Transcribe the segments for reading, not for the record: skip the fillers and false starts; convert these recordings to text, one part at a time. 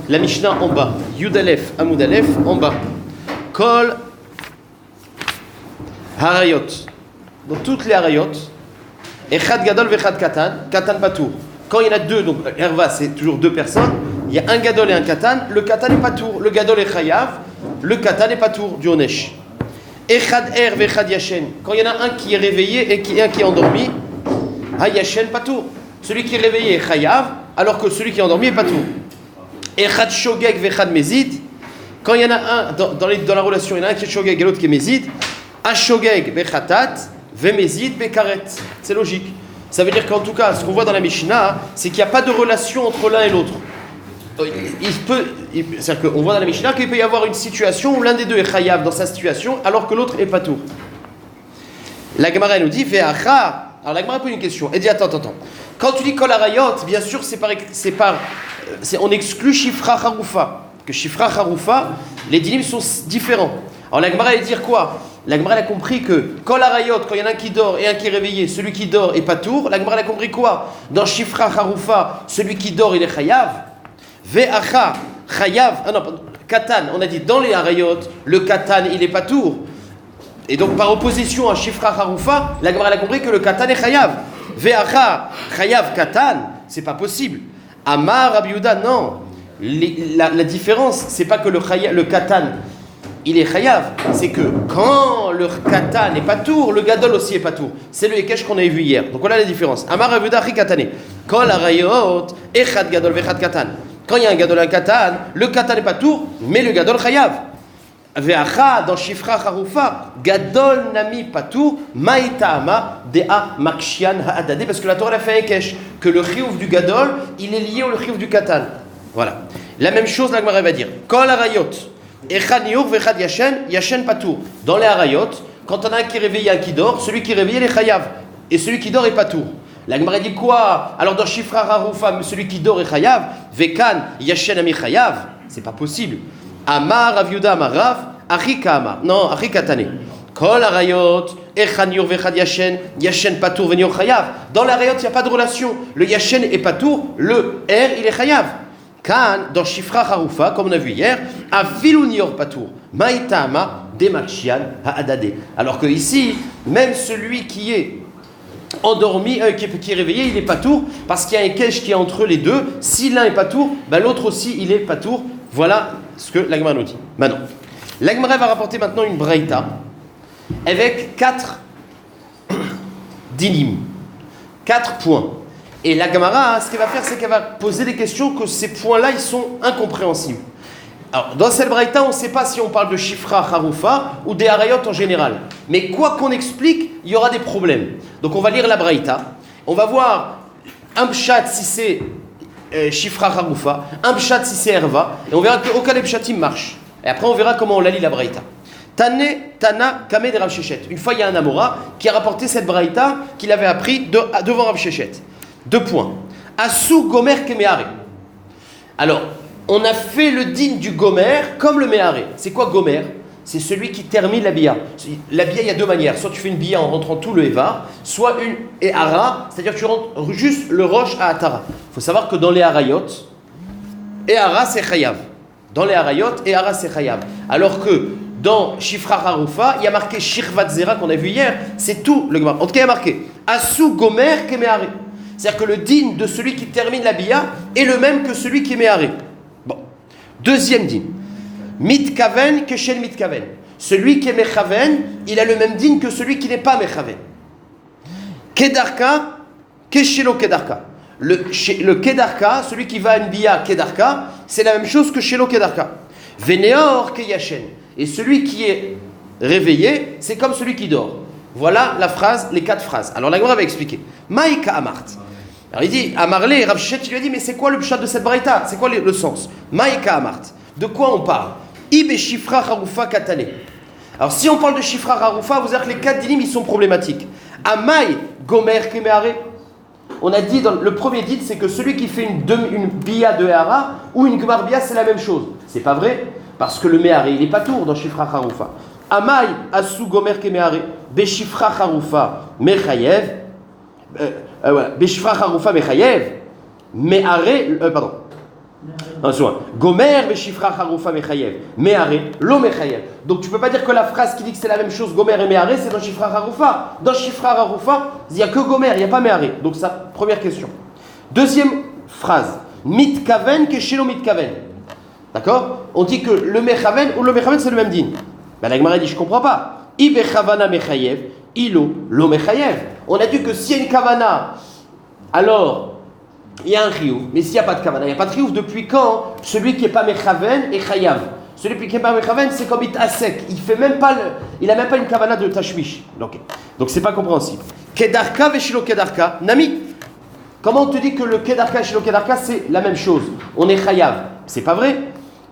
la Mishnah en bas. Yud Aleph, Amud Aleph, en bas. Kol Harayot. Dans toutes les Harayot, Echad Gadol vechad Katan, Katan Patour. Quand il y en a deux, donc Herva c'est toujours deux personnes, il y a un Gadol et un Katan, le Katan est Patour, le Gadol est Chayav, le Katan est Patour, du Onesh. Echad Er vechad Yashen. Quand il y en a un qui est réveillé et un qui est endormi, Ha Yashen Patour. Celui qui est réveillé est Chayav, alors que celui qui est endormi est Patour. Echad Shogeg vechad Mezid. Quand il y en a un, dans la relation, il y en a un qui est Shogeg et l'autre qui est Mezid, Ashogeg bechatat, vemezid bekaret. C'est logique. Ça veut dire qu'en tout cas, ce qu'on voit dans la Mishnah, c'est qu'il n'y a pas de relation entre l'un et l'autre. C'est-à-dire qu'on voit dans la Mishnah qu'il peut y avoir une situation où l'un des deux est chayav dans sa situation, alors que l'autre est patour. La Gemara nous dit, ve'acha. Alors la Gemara pose une question. Elle dit, attends. Quand tu dis kol harayot, bien sûr, on exclut shifra harufa. Que shifra harufa, les dinim sont différents. Alors la Gemara va dire quoi? La Gemara a compris que kol harayot, quand il y en a un qui dort et un qui est réveillé, celui qui dort est patour. La Gemara a compris quoi? Dans shifra harufa, celui qui dort il est chayav. Ve'acha chayav. Katan. On a dit dans les harayot, le katan il est patour. Et donc par opposition à shifra harufa, la Gemara a compris que le katan est chayav. Ve'acha chayav katan, c'est pas possible. Amar Rabbi Yehuda, non. La différence, c'est pas que le katan il est chayav, c'est que quand le katan n'est pas tour, le gadol aussi est pas tour. C'est le hekesh qu'on avait vu hier. Donc voilà la différence. Amar Rabbi Yehuda chi katane. Kol harayot echad gadol vechad katan. Quand il y a un gadol et un katan, le katan n'est pas tour, mais le gadol chayav. Ve'acha dans shifra harufa, gadol nami patour, maïtama dea makshian ha'adade, parce que la Torah a fait hekesh, que le chiyuv du gadol, il est lié au chiyuv du katan. Voilà. La même chose, la Gemara va dire. Kol harayot echad niur vechad yashen patour. Dans les harayot, quand on a un qui est réveillé et un qui dort, celui qui est réveillé il est chayav, et celui qui dort est patour. La Gemara dit quoi? Alors dans shifra harufa, celui qui dort est chayav, vekan yashen ami chayav, c'est pas possible. Amar Rav Yehuda Amar Rav, achi kama, non, achi katane. Kol harayot echad niur vechad yashen patour veniur chayav. Dans les harayot, il n'y a pas de relation. Le yashen est patour, le il est chayav. Kan, dans Shifra Harufa, comme on a vu hier, a Vilunior Patour, Maïtama, Demakshian, Ha'adade. Alors que ici, même celui qui est endormi, qui est réveillé, il est Patour, parce qu'il y a un kesh qui est entre les deux. Si l'un est Patour, l'autre aussi, il est Patour. Voilà ce que la Gemara nous dit. Maintenant, la Gemara va rapporter maintenant une Braïta avec 4 dinim, 4 points. Et la Gemara, ce qu'elle va faire, c'est qu'elle va poser des questions que ces points-là, ils sont incompréhensibles. Alors, dans cette braïta, on ne sait pas si on parle de shifra harufa ou des harayot en général. Mais quoi qu'on explique, il y aura des problèmes. Donc, on va lire la braïta. On va voir un pshat si c'est shifra harufa, un pshat si c'est herva, et on verra qu'aucun des pshatim marche. Et après, on verra comment on la lit la braïta. Tana Kame de Rav Shechet. Une fois, il y a un Amora qui a rapporté cette braïta qu'il avait appris devant Rav Shechet. 2 points. Asu gomer kemeare. Alors, on a fait le din du gomer comme le meare. C'est quoi gomer? C'est celui qui termine la bia. La bia, il y a 2 manières. Soit tu fais une bia en rentrant tout le eva, soit une ehara, c'est-à-dire que tu rentres juste le roche à atara. Il faut savoir que dans les harayot, ehara c'est chayav. Dans les harayot, ehara c'est chayav. Alors que dans Shifra Harufa, il y a marqué Shirvat Zera qu'on a vu hier, c'est tout le gomer. En tout cas, il y a marqué Asu gomer kemeare. C'est-à-dire que le din de celui qui termine la bia est le même que celui qui est méharé. Bon. Deuxième din. Mitkaven keshel mitkaven. Celui qui est mechaven, il a le même din que celui qui n'est pas mechaven. Kedarka keshelo kedarka. Le kedarka, celui qui va à une bia kedarka, c'est la même chose que shelo kedarka. Veneor keyashen. Et celui qui est réveillé, c'est comme celui qui dort. Voilà la phrase, les 4 phrases. Alors la Gemara va expliquer. Maïka Amart. Alors il dit, Amarle, Rav Shechet, il lui a dit, mais c'est quoi le pshat de cette braïta? C'est quoi le sens? Maïka Amart. De quoi on parle? Ibe Shifra Harufa Katane. Alors si on parle de Shifra Harufa, vous savez que les 4 dinim, ils sont problématiques. Amai Gomer Kemeare. On a dit, dans le premier dit, c'est que celui qui fait une bia de Hara ou une Gmar bia, c'est la même chose. C'est pas vrai, parce que le Meare, il n'est pas tour dans Shifra Harufa. Amai Asu Gomer Kemeare. Beshifra Harufa Mechayev. Beshifra Harufa Mechayev. Meare. Pardon. un soin. Gomer veshifra harufa mechayev. Meare lo mechayev. Donc tu peux pas dire que la phrase qui dit que c'est la même chose, Gomer et Meare, c'est dans Shifra harufa. Dans Shifra harufa, il n'y a que Gomer, il n'y a pas Meare. Donc ça, première question. Deuxième phrase. Mitkaven que shelo mitkaven. D'accord? On dit que le mechaven ou le mechaven c'est le même din. Ben la Gemara dit je comprends pas. Ibe chavana mechayev, ilo lo mechayev. On a dit que s'il y a une kavana, alors il y a un chiyuv. Mais s'il n'y a pas de kavana, il n'y a pas de chiyuv. Depuis quand celui qui n'est pas mechaven est chayav? Celui qui n'est pas mechaven, c'est comme it asek. Il n'a même pas une kavana de tashmish. Donc c'est pas compréhensible. Kedarka veshilo kedarka, nami. Comment on te dit que le kedarka et shilo kedarka c'est la même chose? On est chayav. C'est pas vrai.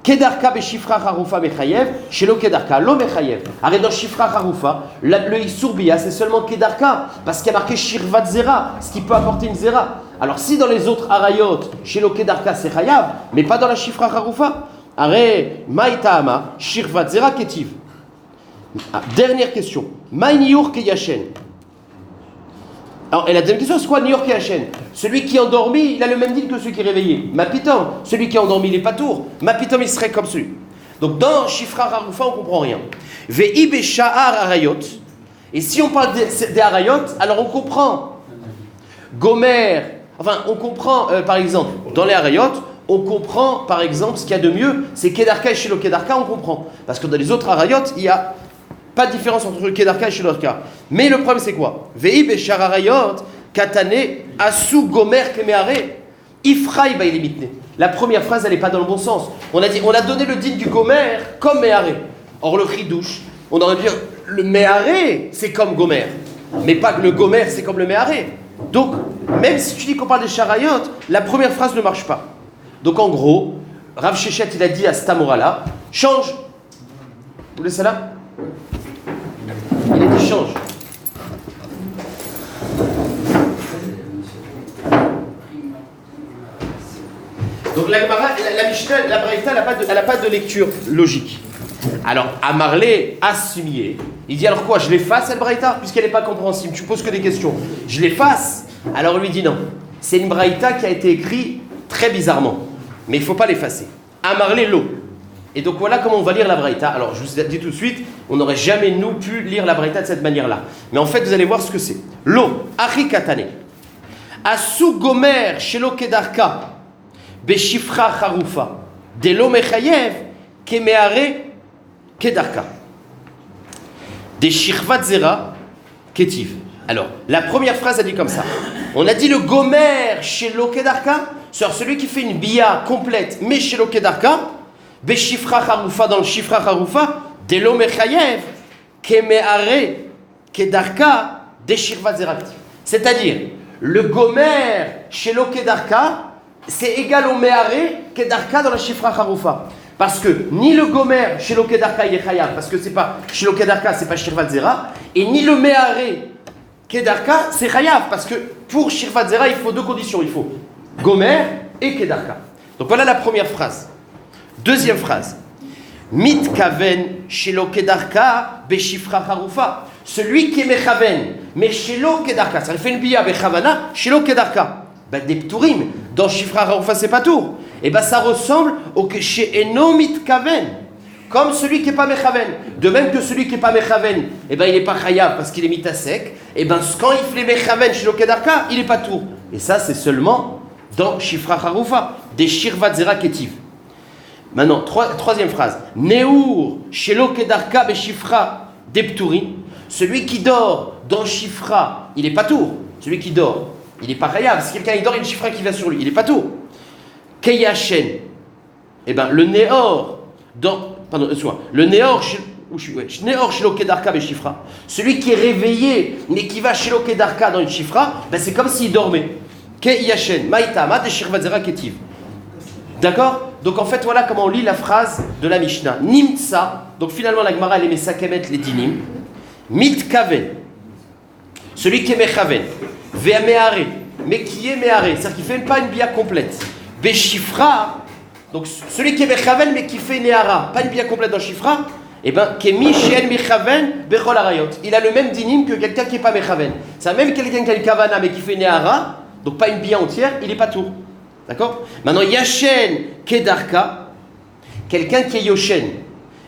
Kedarka beshifra harufa mechayev, shelo kedarka lo mechayev. Arrête dans shifra harufa, le isurbia c'est seulement kedarka parce qu'il y a marqué shirvat zera, ce qui peut apporter une zera. Alors si dans les autres arayot, shelo kedarka c'est chayav, mais pas dans la shifra harufa. Arrête maïtaama shirvat zera ketiv. Dernière question. Maïniur keyashen. Alors, et la deuxième question, c'est quoi Nior Kehachen? Celui qui est endormi, il a le même deal que celui qui est réveillé. Mapitom, celui qui est endormi, il n'est pas tour. Mapitom, il serait comme celui. Donc, dans Shifra Harufa, on ne comprend rien. Ve'i Besha'ar Arayot. Et si on parle des Arayot, alors on comprend Gomer. Enfin, on comprend, par exemple, dans les Arayot, on comprend, par exemple, ce qu'il y a de mieux, c'est Kedarka et Shilo Kedarka, on comprend. Parce que dans les autres Arayot, il y a pas de différence entre le Kedarka et Shilo Kedarka. Mais le problème c'est quoi? Ve'i beshar arayot katane asu gomer kemeare ifraï baïlimitne. La première phrase elle n'est pas dans le bon sens. On a donné le din du gomer comme meare. Or le chidouche, on aurait dû dire le meare c'est comme gomer, mais pas que le gomer c'est comme le meare. Donc même si tu dis qu'on parle des charayot, la première phrase ne marche pas. Donc en gros, Rav Shechet il a dit à Stamorala, change. Vous voulez ça là? Il a dit change. Donc la Mishnah, la Braïta, elle n'a pas de lecture logique. Alors, Amarlé, Assimier, il dit alors quoi? Je l'efface, cette Braïta, puisqu'elle n'est pas compréhensible. Tu poses que des questions. Je l'efface. Alors lui dit non. C'est une Braïta qui a été écrite très bizarrement. Mais il ne faut pas l'effacer. Amarlé, l'eau. Et donc voilà comment on va lire la Braïta. Alors je vous dis tout de suite, on n'aurait jamais nous pu lire la Braïta de cette manière-là. Mais en fait, vous allez voir ce que c'est. Lo, achi katane. Asu gomer shelo kedarka, beshifra harufa, de lo mechayev, kemeare kedarka. De shirvat zera, ketiv. Alors, la première phrase a dit comme ça. On a dit le gomer shelo kedarka, sur celui qui fait une bia complète, mais shelo kedarka, Beshifra Harufa dans le Shifra Harufa, Delo Mechayev, Kemeare, Kedarka, Deshirvat Zeraktiv. C'est-à-dire, le Gomer chez lo Kedarka, c'est égal au Meare, Kedarka dans la Shifra Harufa. Parce que ni le Gomer chez lo Kedarka il est Chayav, parce que c'est pas chez lo Kedarka, c'est pas Shirvat Zera, et ni le Meare, Kedarka, c'est Chayav, parce que pour Shirvat Zera, il faut deux conditions. Il faut Gomer et Kedarka. Donc voilà la première phrase. Deuxième phrase. Mitkaven shelo kedarka beshifra harufa. Celui qui est mechaven, mais shelo kedarka. Ça fait une bia bechavana, shelo kedarka. Ben des pturim. Dans shifra harufa, c'est pas tout. Et ben ça ressemble au que chez eno mitkaven. Comme celui qui n'est pas mechaven. De même que celui qui n'est pas mechaven, et ben il n'est pas chayav parce qu'il est mitasek. Et ben quand il fait mechaven shelo kedarka, il n'est pas tout. Et ça, c'est seulement dans shifra harufa. Des shirvat zera ketiv. Maintenant, troisième phrase. Neur, shelo kedarka beshifra depturin. Celui qui dort dans Shifra, il n'est pas tour. Celui qui dort, il n'est pas chayav. Si quelqu'un il dort, il y a une Shifra qui va sur lui, il n'est pas tour. Keyachen. Eh bien, le Neor, le Neor, Neor shelo kedarka beshifra. Celui qui est réveillé, mais qui va shelo kedarka dans une Shifra, ben c'est comme s'il dormait. Keyachen, maïtama deshirvat zera ketiv. D'accord? Donc en fait, voilà comment on lit la phrase de la Mishnah. Nimtsa, donc finalement la Gemara elle met sakemet les dinim. Mitkaven, celui qui est mechaven. Ve'ameare, mais qui est meare, c'est-à-dire qui ne fait pas une bia complète. Beshifra, donc celui qui est mechaven mais qui fait neara, pas une bia complète dans Shifra, et bien, kemi she'en mechaven bechol arayot. Il a le même dinim que quelqu'un qui n'est pas mechaven. C'est même quelqu'un qui a une kavana mais qui fait neara, donc pas une bia entière, il n'est pas tour. D'accord? Maintenant, Yashen Kedarka, quelqu'un qui est Yoshen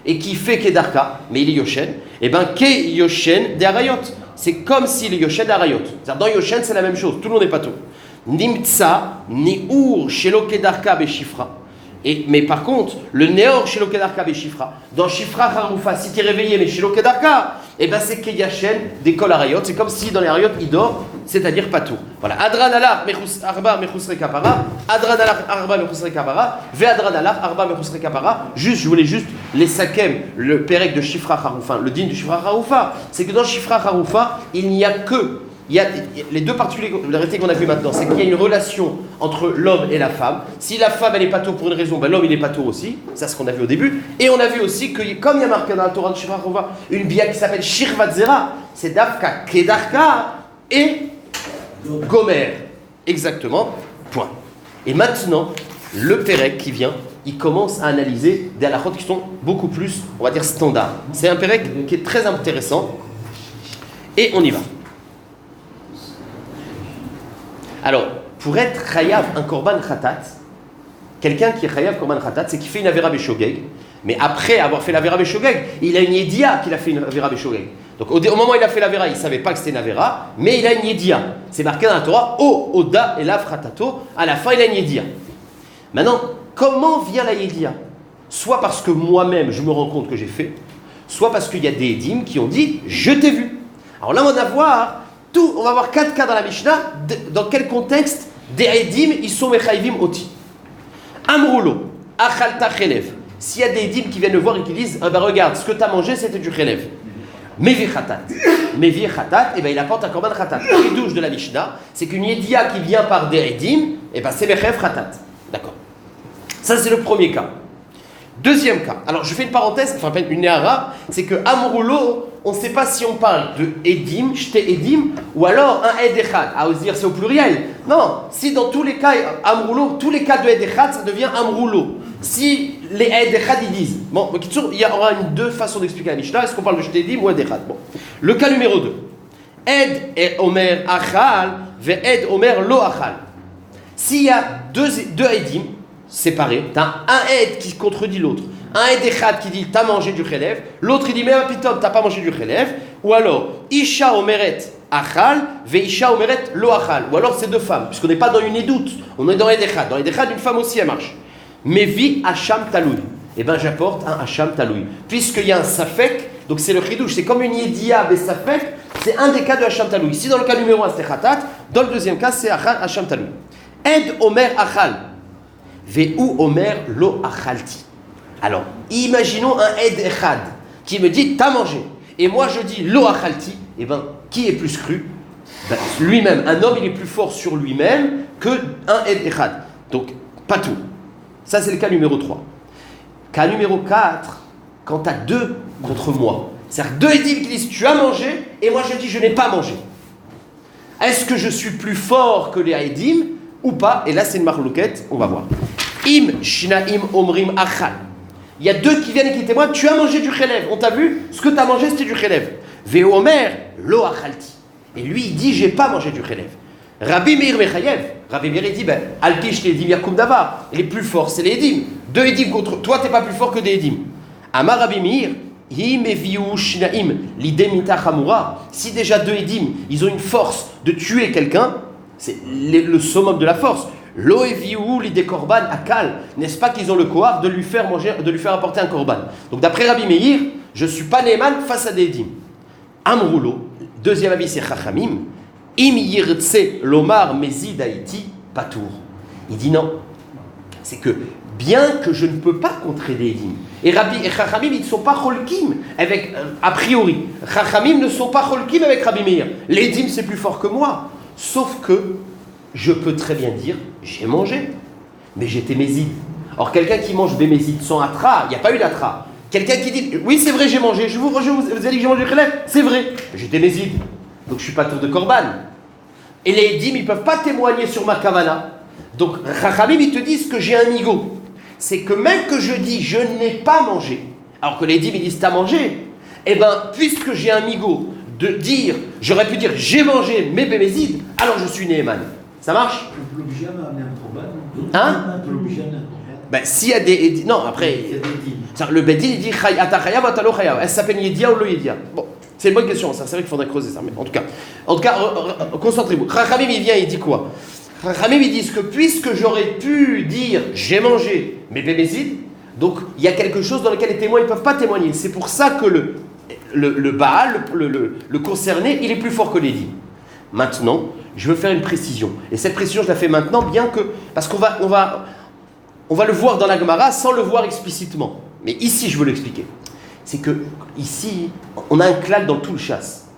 et qui fait Kedarka, mais il est Yoshen, et bien Ke Yoshen de Arayot. C'est comme s'il est Yoshen d'Arayot. C'est-à-dire, dans Yoshen, c'est la même chose, tout le monde n'est pas tout. Nimtsa, Ni'ur, Shelo Kedarka, Beshifra. Mais par contre, le Neor chez Lokedarka Beshifra, dans Shifra Haroufa, si tu es réveillé, mais chez Lokedarka, et ben c'est Keyachen des Kol Arayot. C'est comme si dans les Arayot il dort, c'est-à-dire pas tout. Voilà. Adran Alach Arba Mechusre Kapara, Adran Alach Arba Mechusre Kapara, Ve Adran Alach Arba Mechusre Kapara. Juste, je voulais juste les Sakem, le Pérec de Shifra Haroufa, le din du Shifra Haroufa, c'est que dans Shifra Haroufa, il n'y a que. Il y a les deux particularités qu'on a vues maintenant, c'est qu'il y a une relation entre l'homme et la femme. Si la femme elle est pato pour une raison, ben l'homme il est pato aussi. Ça c'est ce qu'on a vu au début. Et on a vu aussi que comme il y a marqué dans la Torah de Shifra Haroufa une bia qui s'appelle Shirvat Zera, c'est Dafka Kedarka et Gomer. Exactement. Point. Et maintenant, le Pérec qui vient, il commence à analyser des halakhot qui sont beaucoup plus, on va dire, standards. C'est un Pérec qui est très intéressant. Et on y va. Alors, pour être chayav un korban khatat, quelqu'un qui est chayav korban khatat, c'est qu'il fait une avera beshogeg, mais après avoir fait l'avera beshogeg, il a une yedia qu'il a fait une avera beshogeg. Donc au moment où il a fait l'avera, il ne savait pas que c'était une avera, mais il a une yedia. C'est marqué dans la Torah, O, Oda et Lav Khatato, à la fin il a une yedia. Maintenant, comment vient la yedia? Soit parce que moi-même je me rends compte que j'ai fait, soit parce qu'il y a des édim qui ont dit, je t'ai vu. Alors là, on va voir. On va voir 4 cas dans la Mishnah. Dans quel contexte des Edim, ils sont Mechayvim Oti. Amroulo, Achalta Chelev. S'il y a des Edim qui viennent le voir et qui disent, regarde, ce que tu as mangé, c'était du Chelev. Mevi Khatat. Mevi Khatat, il apporte un korban Khatat. Le douche de la Mishnah, c'est qu'une Yedia qui vient par des Edim, c'est Mechayev Khatat. D'accord. Ça, c'est le premier cas. Deuxième cas. Alors, je fais une parenthèse, enfin, une néhara, c'est que Amroulo, on ne sait pas si on parle de Edim, Shte Edim, ou alors un Ed Echad. À vous dire, c'est au pluriel. Non, si dans tous les cas, Amroulo, tous les cas de Ed Echad, ça devient Amroulo. Si les Ed Echad, ils disent. Bon, il y aura deux façons d'expliquer la Mishnah. Est-ce qu'on parle de Shte Edim ou Ed Echad? Bon. Le cas numéro 2. Ed et Omer Achal, ve Ed Omer Lo Achal. S'il y a deux Edim, séparés, tu as un Ed qui contredit l'autre. Un Ed Echad qui dit t'as mangé du Chelev, l'autre il dit mais pitom t'as pas mangé du Chelev, ou alors Isha Omeret Achal, ve Isha Omeret Lo Achal, ou alors c'est deux femmes, puisqu'on n'est pas dans une édoute, on est dans Ed Echad. Dans Ed Echad, une femme aussi elle marche. Mais vi Hacham Taloui, et bien j'apporte un Hacham Taloui, puisqu'il y a un Safek, donc c'est le Chidouche, c'est comme une Yedia et Safek, c'est un des cas de Hacham Taloui. Si dans le cas numéro 1 c'est Khatat, dans le deuxième cas c'est Hacham Taloui. Ed Omer Achal. Ve'u Omer lo achalti. Alors, imaginons un Ed Echad qui me dit t'as mangé, et moi je dis lo achalti. Et bien, qui est plus cru? Lui-même. Un homme il est plus fort sur lui-même que un Ed Echad. Donc, pas tout. Ça c'est le cas numéro 3. Cas numéro 4, quand tu as deux contre moi. C'est-à-dire deux Edim qui disent tu as mangé, et moi je dis je n'ai pas mangé. Est-ce que je suis plus fort que les Edim ou pas? Et là c'est une marlouquette, on va voir. Im shinaim omrim achal. Il y a deux qui viennent et qui témoignent, tu as mangé du Chelev. On t'a vu, ce que tu as mangé c'était du Chelev. Veo omer lo achalti. Et lui il dit j'ai pas mangé du Chelev. Rabbi Meir Mechayev. Rabbi Meir il dit alpi shte edim yakum davar. Les plus forts c'est les Edim. Deux Edim contre toi t'es pas plus fort que des Edim. Amar Rabbi Meir. Si déjà deux Edim, ils ont une force de tuer quelqu'un, c'est le summum de la force. Loeviou l'idée korban akal, n'est-ce pas qu'ils ont le kohar de lui faire manger, de lui faire apporter un korban? Donc d'après Rabbi Meir, je suis pas Neeman face à des Edim. Amroulo, deuxième avis c'est Chachamim, im yirtse lomar mezid haïti patour. Il dit non, c'est que bien que je ne peux pas contrer des Edim. Et Rabbi et Chachamim, ils ne sont pas cholkim avec, a priori. Chachamim ne sont pas cholkim avec Rabbi Meir. Les Edim, c'est plus fort que moi. Sauf que je peux très bien dire, j'ai mangé, mais j'étais méside. Or, quelqu'un qui mange des mésides sans atra, il n'y a pas eu d'atra. Quelqu'un qui dit, oui, c'est vrai, j'ai mangé. Vous avez dit que j'ai mangé du Chelev, c'est vrai. J'étais méside. Donc, je ne suis pas tour de korban. Et les Edim, ils ne peuvent pas témoigner sur ma kavana. Donc, Chachamim, ils te disent que j'ai un migo. C'est que même que je dis je n'ai pas mangé, alors que les Edim ils disent t'as mangé, eh bien puisque j'ai un migo de dire, j'aurais pu dire j'ai mangé mes bémézides, alors je suis Neeman. Ça marche? On peut l'obliger à amener un corban. Hein? On peut l'obliger à amener un corban. Ben, s'il y a des... Non, après... Il y a des dîmes. Le Bedin, il dit Ata chayav, ata lo chayav. Est-ce que ça s'appelle Yedia ou lo Yedia? Bon, c'est une bonne question, ça. C'est vrai qu'il faudrait creuser ça. Mais en tout cas, concentrez-vous. Chachamim, il vient, il dit quoi? Chachamim, ils disent que puisque j'aurais pu dire j'ai mangé mes bémézides, donc il y a quelque chose dans lequel les témoins ne peuvent pas témoigner. C'est pour ça que le Baal, le concerné, il est plus fort que les dîmes. Maintenant, je veux faire une précision. Et cette précision, je la fais maintenant, bien que... Parce qu'on va le voir dans la Gemara sans le voir explicitement. Mais ici, je veux l'expliquer. C'est que, ici, on a un klal dans tout le chasse.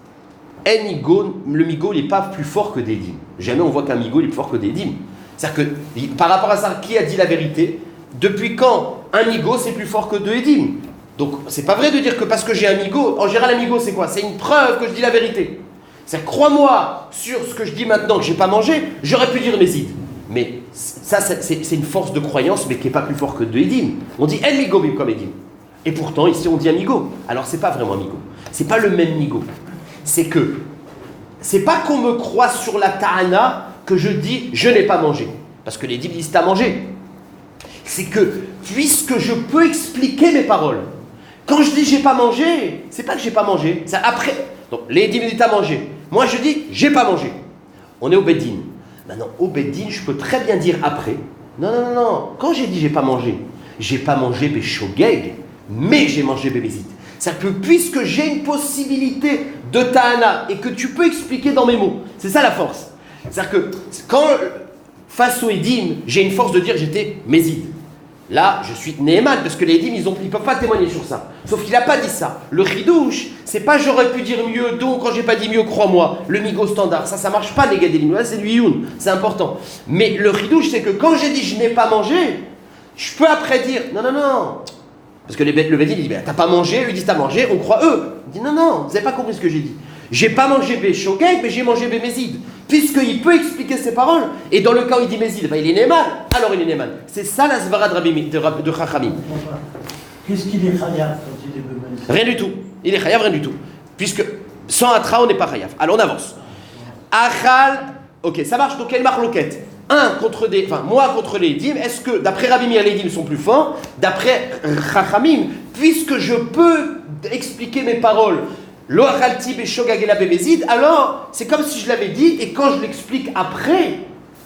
Le migo, il n'est pas plus fort que des dîmes. Jamais on voit qu'un migo, il est plus fort que des dîmes. C'est-à-dire que, par rapport à ça, qui a dit la vérité? Depuis quand un migo, c'est plus fort que deux dîmes? Donc, c'est pas vrai de dire que parce que j'ai un migo, en général, un migo, c'est quoi? C'est une preuve que je dis la vérité. C'est-à-dire, crois-moi sur ce que je dis maintenant que je n'ai pas mangé, j'aurais pu dire mes ides. Mais ça, c'est une force de croyance, mais qui n'est pas plus fort que deux édim. On dit en migo comme édim. Et pourtant, ici, on dit amigo. Alors, c'est pas vraiment amigo. C'est pas le même migo. C'est pas qu'on me croit sur la ta'ana que je dis je n'ai pas mangé. Parce que les édim disent t'as mangé. C'est que, puisque je peux expliquer mes paroles, quand je dis j'ai pas mangé, c'est pas que j'ai pas mangé. C'est après. Donc, les édim disent t'as mangé. Moi, je dis j'ai pas mangé. On est au Beddin. Maintenant, au Beddin, je peux très bien dire après, non, quand j'ai dit j'ai pas mangé Béchogeg, mais j'ai mangé Bémézit. C'est-à-dire que puisque j'ai une possibilité de Ta'ana et que tu peux expliquer dans mes mots, c'est ça la force. C'est-à-dire que quand, face au Edim, j'ai une force de dire j'étais Mézid. Là, je suis Néhéman, parce que les Edim, ils ne peuvent pas témoigner sur ça. Sauf qu'il n'a pas dit ça. Le Ridouche, c'est pas j'aurais pu dire mieux, donc quand j'ai pas dit mieux, crois-moi, le Migo standard, ça marche pas, les gars des lignes, c'est du Youn, c'est important. Mais le Ridouche, c'est que quand j'ai dit je n'ai pas mangé, je peux après dire, non. Parce que le Bédin, il dit, t'as pas mangé, eux ils disent t'as mangé, on croit eux. Il dit, non, vous n'avez pas compris ce que j'ai dit. J'ai pas mangé Béchogeg, mais j'ai mangé Bémézid. Puisqu'il peut expliquer ses paroles, et dans le cas où il dit Mézid, il est Néman, alors il est Néman. C'est ça la svara de Chachamim. Qu'est-ce qu'il est chayav quand il est bémézid? Rien du tout. Il est chayav, rien du tout. Puisque sans atra, on n'est pas chayav. Alors on avance. Achal, ok, ça marche, donc quelle marloquette? Moi contre les Edim, est-ce que, d'après Rabbi Meir, les Edim sont plus forts? D'après Chachamim, puisque je peux expliquer mes paroles, Lo achalti beshogag ela bemezid, alors c'est comme si je l'avais dit, et quand je l'explique après,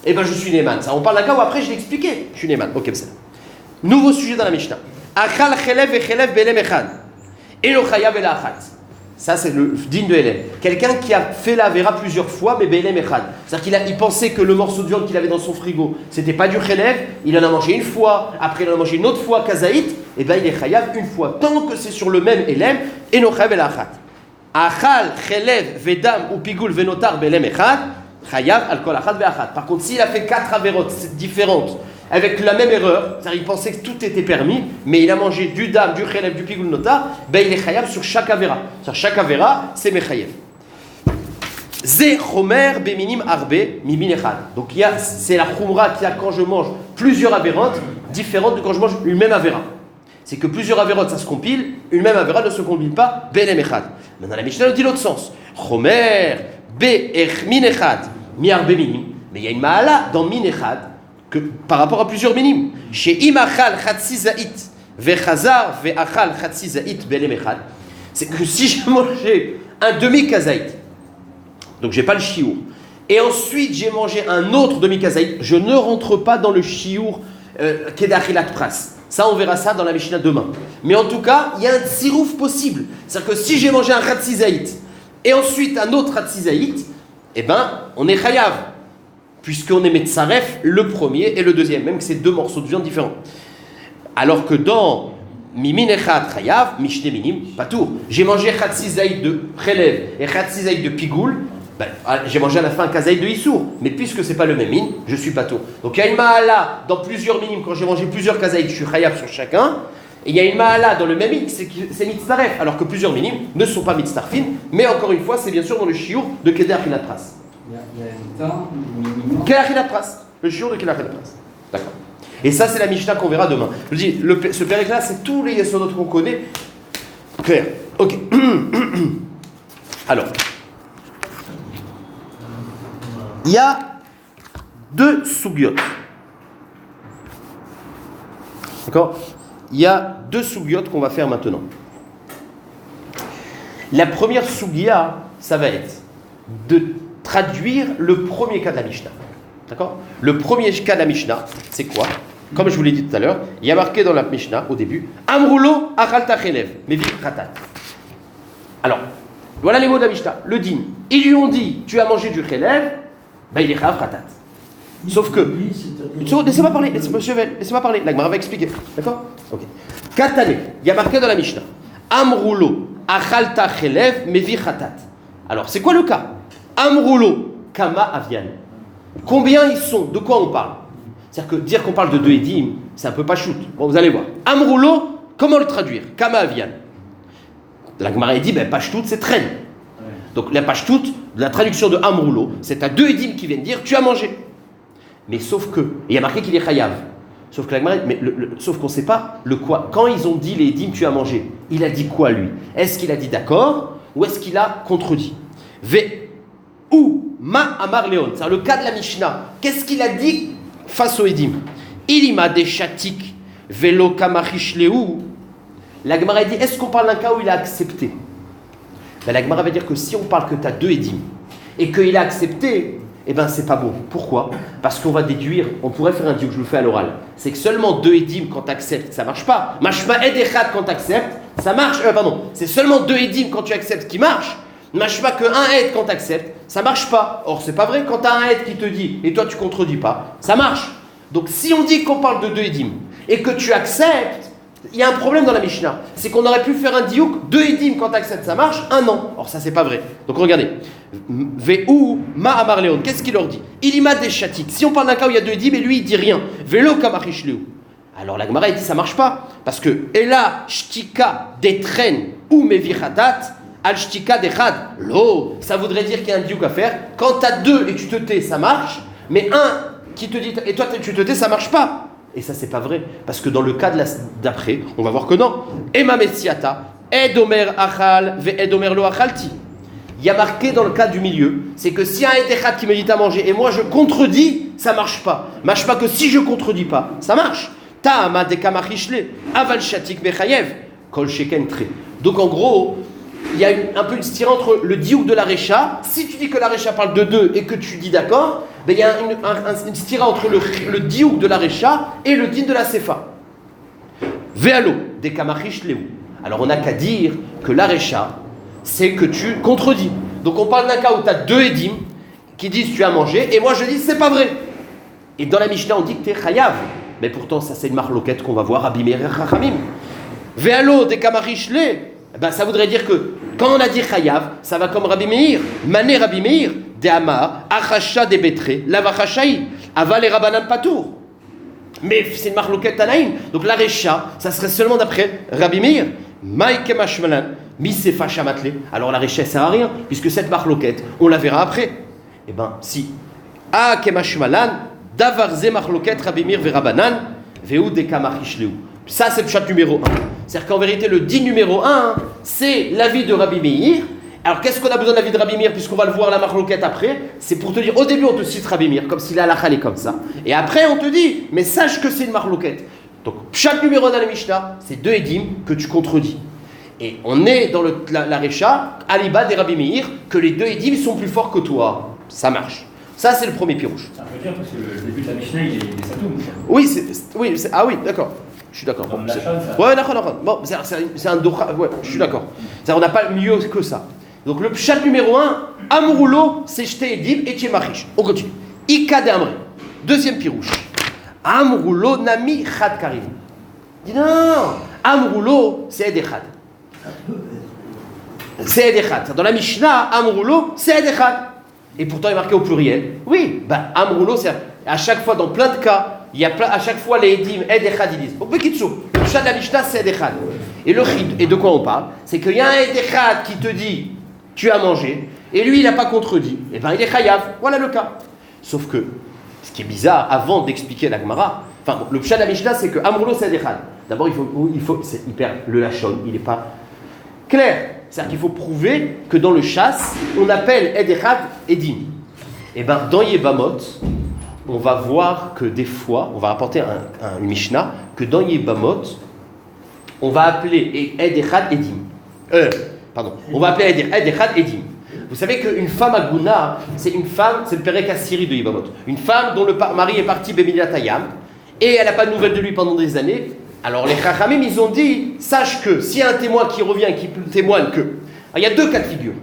eh ben je suis Néman. Ça, on parle d'un cas où après je l'ai expliqué, je suis Néman. Ok, c'est ça. Nouveau sujet dans la Mishnah. Achal chelev ve chelev belem echad. Elo chayav ela achat. Ça, c'est le digne de Hélène. Quelqu'un qui a fait la vera plusieurs fois, mais belem echad. C'est-à-dire qu'il pensait que le morceau de viande qu'il avait dans son frigo, c'était pas du chelev, il en a mangé une fois, après il en a mangé une autre fois, kazaït, et ben il est chayav une fois. Tant que c'est sur le même Hélène, elo chayav ela achat. Achal, chelev, vedam ou pigoul venotar belem echad, chayav al kol achad ve'achad. Par contre, s'il a fait 4 avérotes différentes, avec la même erreur, c'est-à-dire il pensait que tout était permis, mais il a mangé du dam, du chelev, du pigoul notar, ben il est chayav sur chaque avéra. Sur chaque avéra, c'est mechayev. Ze chomer beminim arbe mimin echad. Donc c'est la chumra qu'il y a quand je mange plusieurs avérotes, différentes de quand je mange une même avéra. C'est que plusieurs avérotes, ça se compile, une même avéra ne se compile pas, belem echad. Maintenant, la Mishnah nous dit l'autre sens. Chomer be min echad mi arbe minim. Mais il y a une mahala dans min echad que par rapport à plusieurs minim. Chez imachal chatsi zaït vechazar veachal chatsi zaït belem echad. C'est que si j'ai mangé un demi-kazaït, donc j'ai pas le chiour, et ensuite j'ai mangé un autre demi-kazaït, je ne rentre pas dans le chiour kedachilat pras. Ça, on verra ça dans la Mishnah demain. Mais en tout cas, il y a un tsirouf possible. C'est-à-dire que si j'ai mangé un ratzizaït et ensuite un autre ratzizaït, eh ben, on est chayav. Puisqu'on est metzaref le premier et le deuxième, même que c'est deux morceaux de viande différents. Alors que dans mimin echad chayav, mishne minim, patour. J'ai mangé ratzizaït de chelev et ratzizaït de pigoul. Ben, j'ai mangé à la fin un kazaït de Issour, mais puisque c'est pas le même mine, je suis pas tôt. Donc il y a une mahala dans plusieurs minimes, quand j'ai mangé plusieurs kazaït, je suis chayav sur chacun. Et il y a une mahala dans le même mine, c'est mitzaref, alors que plusieurs minimes ne sont pas mitzarfin, mais encore une fois, c'est bien sûr dans le shiur de Keder Chilatras. Il y a un temps où Keder Chilatras, le shiur de Keder Chilatras. D'accord. Et ça, c'est la Mishnah qu'on verra demain. Je dis, ce pérec-là, c'est tous les yesodot qu'on connaît. Clair. Ok. Alors. Il y a deux sugyot. D'accord? Il y a deux sugyot qu'on va faire maintenant. La première sugya, ça va être de traduire le premier cas de la Mishnah. D'accord? Le premier cas de la Mishnah, c'est quoi? Comme je vous l'ai dit tout à l'heure, il y a marqué dans la Mishnah, au début, Amrulo achalta chelev, mevi khatat. Alors, voilà les mots de la Mishnah. Le din, ils lui ont dit, tu as mangé du chelev, ben il est chayav khatat. Sauf que, laissez-moi parler, laissez-moi parler, la Gemara va expliquer, d'accord? Ok. Katane, il y a marqué dans la Mishnah, Amrulo achalta chelev, mevi khatat. Alors, c'est quoi le cas? Amrulo kama avian. Combien ils sont? De quoi on parle? C'est-à-dire que dire qu'on parle de deux édim, c'est un peu pas shoot. Bon, vous allez voir. Amrulo, comment le traduire? Kama avian. La Gemara dit, ben, pashtout, c'est traîne. Donc la pashtout, la traduction de Amrulo, c'est à deux édim qui viennent dire, tu as mangé. Mais sauf que, il y a marqué qu'il est chayav. Sauf que la Gemara, mais sauf qu'on ne sait pas le quoi. Quand ils ont dit les édim, tu as mangé, il a dit quoi lui? Est-ce qu'il a dit d'accord ou est-ce qu'il a contredit? Ou ma amar leon, c'est le cas de la Mishnah. Qu'est-ce qu'il a dit face au édim? Ilima de chatik velo kamachish leu. La Gemara dit, est-ce qu'on parle d'un cas où il a accepté? Ben, la Gemara va dire que si on parle que tu as deux édim et qu'il a accepté, eh ben c'est pas bon. Pourquoi? Parce qu'on va déduire, on pourrait faire un diou, je le fais à l'oral. C'est que seulement deux édim quand tu acceptes, ça marche pas. Mashma ed echad quand tu acceptes, ça marche. C'est seulement deux édim quand tu acceptes qui marche. Mashma que un aide quand tu acceptes, ça marche pas. Or, c'est pas vrai quand tu as un aide qui te dit et toi tu contredis pas, ça marche. Donc, si on dit qu'on parle de deux édim et que tu acceptes, il y a un problème dans la Mishnah. C'est qu'on aurait pu faire un diouk, deux édim quand tu acceptes, ça marche, un non. Or, ça, c'est pas vrai. Donc, regardez. Ve'u ma amar leon. Qu'est-ce qu'il leur dit? Ilima des chatik. Si on parle d'un cas où il y a deux édim et lui il dit rien, velo kamachish leu. Alors, la Gemara dit ça marche pas. Parce que Ela shtika detren ou mevichatat. Al-shtika dechad, lo, ça voudrait dire qu'il y a un diouk à faire. Quand tu as deux et tu te tais, ça marche, mais un qui te dit et toi tu te tais, ça marche pas. Et ça, c'est pas vrai, parce que dans le cas d'après, on va voir que non. Ema messiata, edomer achal ve edomer lo achalti. Il y a marqué dans le cas du milieu, c'est que si un edechad qui me dit à manger et moi je contredis, ça marche pas. Marche pas que si je contredis pas, ça marche. Ta'ama de kamachishle, aval shatik mechayev, kol sheken tre. Donc en gros, il y a un peu une stira entre le diouk de la Recha. Si tu dis que la Recha parle de deux et que tu dis d'accord, ben il y a une stira entre le diouk de la Recha et le din de la Sefa. Vealo, des kamachish leu. Alors on n'a qu'à dire que la Recha, c'est que tu contredis. Donc on parle d'un cas où tu as deux édim qui disent tu as mangé et moi je dis c'est pas vrai. Et dans la Mishnah on dit que tu es chayav. Mais pourtant ça c'est une marloquette qu'on va voir à Bimer et Rachamim. Vealo, des kamachish leu. Ben, ça voudrait dire que quand on a dit chayav, ça va comme Rabbi Meir. Mané Rabbi Meir, de Amar, Achacha de Betre, Lavachachai, Aval et Rabbanan Patour. Mais c'est une marloquette Tanaïm. Donc la Recha, ça serait seulement d'après Rabbi Meir. Maïke Mashmalan, Misefa Shamatle. Alors la Recha, ça sert à rien, puisque cette marloquette, on la verra après. Eh bien, si. A Kemashmalan, Davarze marloquette Rabbi Meir ve Rabbanan, Veu de Kamachishleu. Ça, c'est le chat numéro 1. C'est-à-dire qu'en vérité, le din numéro 1, c'est l'avis de Rabbi Meir. Alors, qu'est-ce qu'on a besoin de l'avis de Rabbi Meir, puisqu'on va le voir la marloquette après? C'est pour te dire, au début, on te cite Rabbi Meir, comme si la halakha est comme ça. Et après, on te dit, mais sache que c'est une marloquette. Donc, chaque numéro 1 dans la Mishnah, c'est deux édim que tu contredis. Et on est dans la Recha, à l'Iba des Rabbi Meir, que les deux édim sont plus forts que toi. Ça marche. Ça, c'est le premier pirouche. Ça veut dire parce que le début de la Mishnah, il est satoum. Oui, ah oui, d'accord. Je suis d'accord. Bon, ouais, d'accord. Bon, c'est un docha. Ouais, je suis d'accord. On n'a pas mieux que ça. Donc le pshat numéro 1, Amrulo, c'est jeté Edim et Tchemachish. On continue. Ika de Amri. Deuxième pirouche. Amrulo nami chad karim. Dis non. Amrulo, c'est Edechad. C'est Edechad. Dans la Mishnah, Amrulo, c'est Edechad. Et pourtant, il est marqué au pluriel. Oui, Amrulo, c'est à chaque fois, dans plein de cas, il y a à chaque fois les Edim, Edechad, ils disent. Au Bekitsu, le pshat de la Mishnah, c'est Edechad. Et le chid, et de quoi on parle? C'est qu'il y a un Edechad qui te dit tu as mangé, et lui il n'a pas contredit. Et bien il est chayav. Voilà le cas. Sauf que, ce qui est bizarre, avant d'expliquer la Gemara, enfin, le pshat de la Mishnah, c'est que Amrulo, c'est Edechad. D'abord, il faut c'est hyper. Le lachon, il n'est pas clair. C'est-à-dire qu'il faut prouver que dans le chasse, on appelle Edechad Edim. Et bien, dans Yevamot, on va voir que des fois, on va rapporter une Mishnah, que dans Yebamot, on va appeler Ed Echad Edim. On va appeler Ed Echad Edim. Vous savez qu'une femme Aguna, c'est le Perek Assiri de Yebamot. Une femme dont le mari est parti Bemilatayam, et elle n'a pas de nouvelles de lui pendant des années. Alors les Chachamim, ils ont dit, sache que s'il y a un témoin qui revient, qui témoigne que... Alors, il y a deux cas de figure.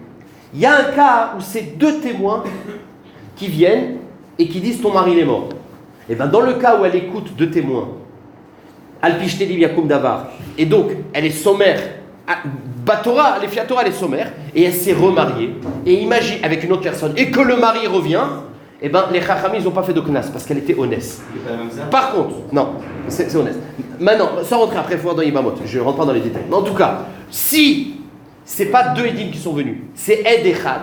Il y a un cas où c'est deux témoins qui viennent et qui disent ton mari est mort. Et bien dans le cas où elle écoute deux témoins, Al-Pishteli Yakoum Davar, et donc elle est sommaire, Batora, les Fiatora, elle est sommaire, et elle s'est remariée, et imagine avec une autre personne, et que le mari revient, et bien les Chachamim, ils n'ont pas fait de knas, parce qu'elle était honnête. Par contre, non, c'est honnête. Maintenant, sans rentrer après, il faut voir dans Yibamot, je ne rentre pas dans les détails. Mais en tout cas, si c'est pas deux Edim qui sont venus, c'est Ed Echad,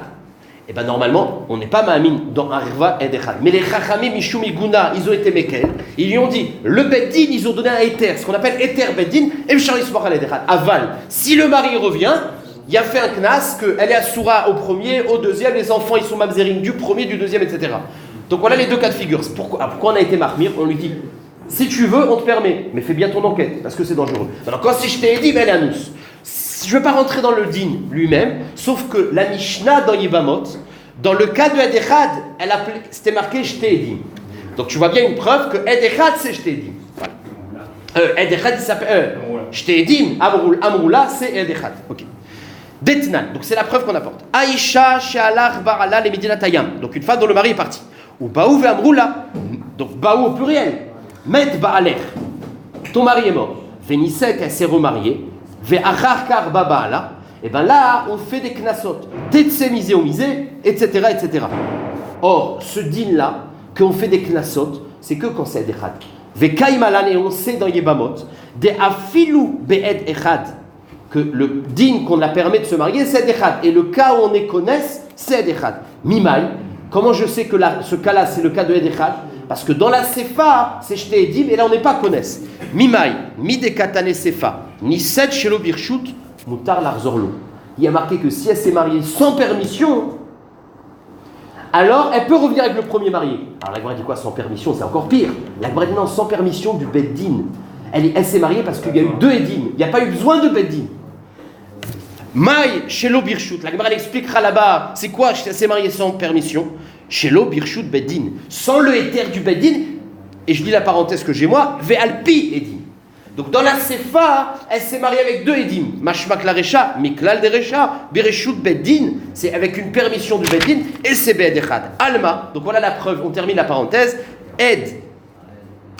et bien normalement, on n'est pas Ma'amin dans Arva Ed Echad. Mais les Chachamim, Mishum Iguna, ils ont été Mekel, ils lui ont dit, le Beddin, ils ont donné un éther, ce qu'on appelle éther Beddin, et Mshar Yismor Ed Echad, aval. Si le mari revient, il a fait un knas, qu'elle est assoura au premier, au deuxième, les enfants, ils sont mamzerim du premier, du deuxième, etc. Donc voilà les deux cas de figure. Pourquoi on a été marmire? On lui dit, si tu veux, on te permet, mais fais bien ton enquête, parce que c'est dangereux. Alors quand si je t'ai dit, ben elle annonce. Je ne veux pas rentrer dans le din lui-même, sauf que la Mishnah dans Yibamot, dans le cas de Ed Echad, c'était marqué je t'ai dit. Donc tu vois bien une preuve que Ed Echad c'est je t'ai dit. Voilà. Ed Echad il s'appelle je t'ai dit, Amroula c'est Ed Echad. Ok. Detnan, donc c'est la preuve qu'on apporte. Aïcha she'alach barala le Medinatayam, donc une femme dont le mari est parti. Ou Baou ve Amroula, donc Baou au pluriel. Met ba'alech, ton mari est mort. Vénissek, elle s'est remariée. Ve'achar babaala, et bien là on fait des knasot. Tetse misé au misé, etc., etc. Or, ce din là, qu'on fait des knasot, c'est que quand c'est echad. Ve'kaimalan, et on sait dans Yebamot, de afilou be'ed echad, que le din qu'on a permis de se marier, c'est echad. Et le cas où on est connaisse, c'est echad. Mimai, comment je sais que ce cas-là, c'est le cas de echad? Parce que dans la Sefa, c'est je t'ai dit, mais là on n'est pas connaisse. Mimai, mi de katane Sefa, ni set shelo birshut, mutar larzorlo. Il y a marqué que si elle s'est mariée sans permission, alors elle peut revenir avec le premier marié. Alors la Gemara dit quoi? Sans permission, c'est encore pire. La Gemara dit non, sans permission du Beddin. Elle s'est mariée parce qu'il y a eu deux Edim. Il n'y a pas eu besoin de Beddin. Maï, shelo birshut. La Gemara expliquera là-bas, c'est quoi? Elle s'est mariée sans permission. Shelo birshut Beddin. Sans le éther du Beddin, et je lis la parenthèse que j'ai moi, ve'alpi Edim. Donc dans la Sefa, elle s'est mariée avec deux Edim. Mashmak la Recha, Miklal de Recha, Bireshut Beddin, c'est avec une permission du Beddin, et c'est Be'ed Echad. Alma, donc voilà la preuve, on termine la parenthèse. Ed,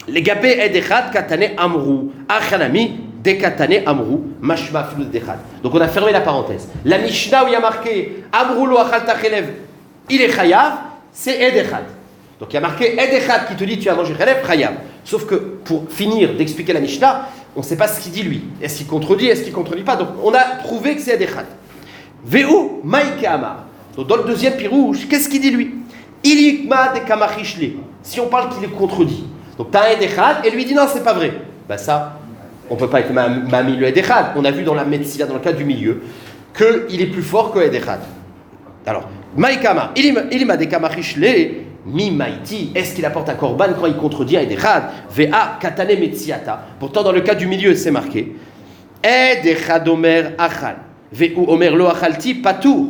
les gapé Ed Echad, Katane Amrou, Achanami, De Katane Amrou, Mashma Filud Echad. Donc on a fermé la parenthèse. La Mishnah où il y a marqué Amrou lo Achal Tachelev, il est Chayav, c'est Ed Echad. Donc il y a marqué Ed Echad qui te dit tu as mangé Chalev, Chayav. Sauf que pour finir d'expliquer la Mishnah, on ne sait pas ce qu'il dit lui. Est-ce qu'il contredit, est-ce qu'il ne contredit pas? Donc on a prouvé que c'est Ed Echad. Veu Maïke Amar. Donc dans le deuxième pirouche, qu'est-ce qu'il dit lui? Ilikma de Kamachishle. Si on parle qu'il est contredit. Donc tu as un Ed Echad et lui dit non, c'est pas vrai. Ben ça, on ne peut pas être Mami le Ed Echad. On a vu dans la Metzila, dans le cas du milieu, qu'il est plus fort que Ed Echad. Alors, Maïke Amar. Ilikma de Kamachishle. Mi maïti, est-ce qu'il apporte un korban quand il contredit un echad? Vea katane metziata. Pourtant, dans le cas du milieu, c'est marqué. Ed echad omer achal. Veu omer lo achalti patour.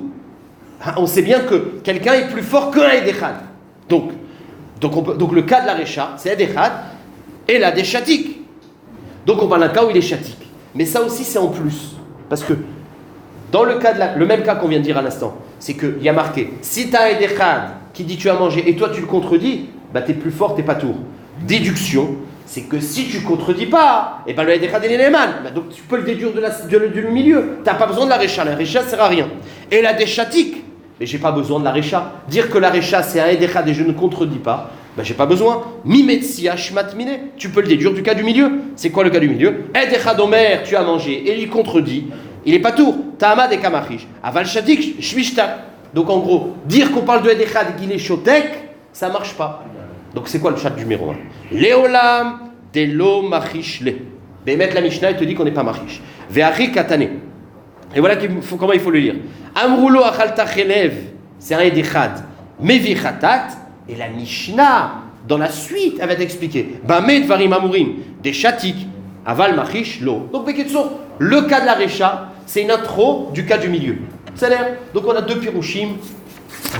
On sait bien que quelqu'un est plus fort qu'un ed echad. Donc le cas de la recha, c'est ed echad et la des chatik. Donc on parle d'un cas où il est chatik. Mais ça aussi, c'est en plus. Parce que dans le cas le même cas qu'on vient de dire à l'instant, c'est qu'il y a marqué si tu as un ed echad qui dit tu as mangé et toi tu le contredis, bah t'es plus fort, t'es pas tour. Déduction, c'est que si tu contredis pas, et ben le Ed Echad il est Neyman, donc tu peux le déduire du milieu. T'as pas besoin de la Recha sert à rien. Et la Deshatik, mais j'ai pas besoin de la Recha. Dire que la Recha c'est un Ed Echad et je ne contredis pas, ben j'ai pas besoin. Mimetsia Shmat Mine, tu peux le déduire du cas du milieu. C'est quoi le cas du milieu? Ed Echad Omer, tu as mangé et il contredit, il est pas tour. Ta'amad et Kamachish. Aval Shatik, Shmishtak. Donc en gros, dire qu'on parle de Ed Echad et qu'il est Shotek, ça marche pas. Donc c'est quoi le chat numéro 1? Léolam de lo machish le. Bémet la Mishnah, il te dit qu'on n'est pas machish. Ve'achi katane. Et voilà comment il faut le lire. Amroulo achalta chelev, c'est un Ed Echad. Mevi chatat. Et la Mishnah, dans la suite, elle va t'expliquer. Bameh dvarim amurim, des chatiques, aval machish lo. Donc, Beketsour, le cas de la Recha, c'est une intro du cas du milieu. C'est l'air. Donc, on a deux pirouchim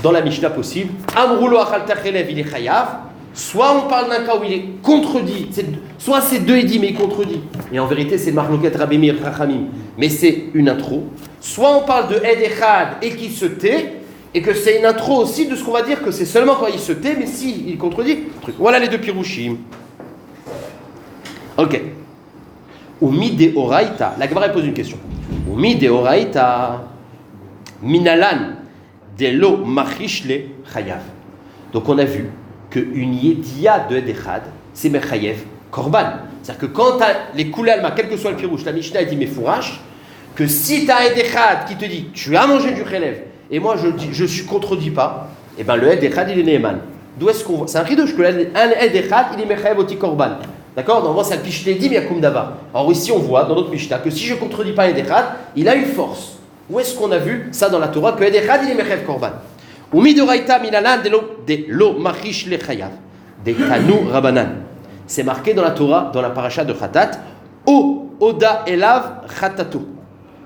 dans la Mishnah possible. Amroulo achal tachelev, il est chayav. Soit on parle d'un cas où il est contredit, soit c'est deux édits mais il contredit. Et en vérité, c'est Marloket Rabbi Meir Chachamim. Mais c'est une intro. Soit on parle de Ed Echad et qui se tait, et que c'est une intro aussi de ce qu'on va dire que c'est seulement quand il se tait, mais si il contredit. Voilà les deux pirouchim. Ok. Umi de Oraita. La Gemara pose une question. Umi de Oraita. Minalan de lo machishle chayav. Donc on a vu qu'une yédia de Ed Echad, c'est mechayev korban. C'est-à-dire que quand tu as les koulalma, quel que soit le pirouche, la Mishnah dit mefourash, que si tu as Ed Echad qui te dit tu as mangé du chelev, et moi je ne contredis pas, et bien le Ed Echad il est neeman. D'où est-ce qu'on voit? C'est un chidouche que un Ed Echad il est mechayev oti korban. D'accord? Normalement c'est un pishledim yakum dava. Alors ici on voit dans notre Mishnah que si je ne contredis pas Ed Echad, il a une force. Où est-ce qu'on a vu ça dans la Torah que Ed Echad il est mechayev korban? Umidoraita minalan de lo machish le chayav de kanu rabanan. C'est marqué dans la Torah, dans la paracha de Khatat, O oda elav khatato.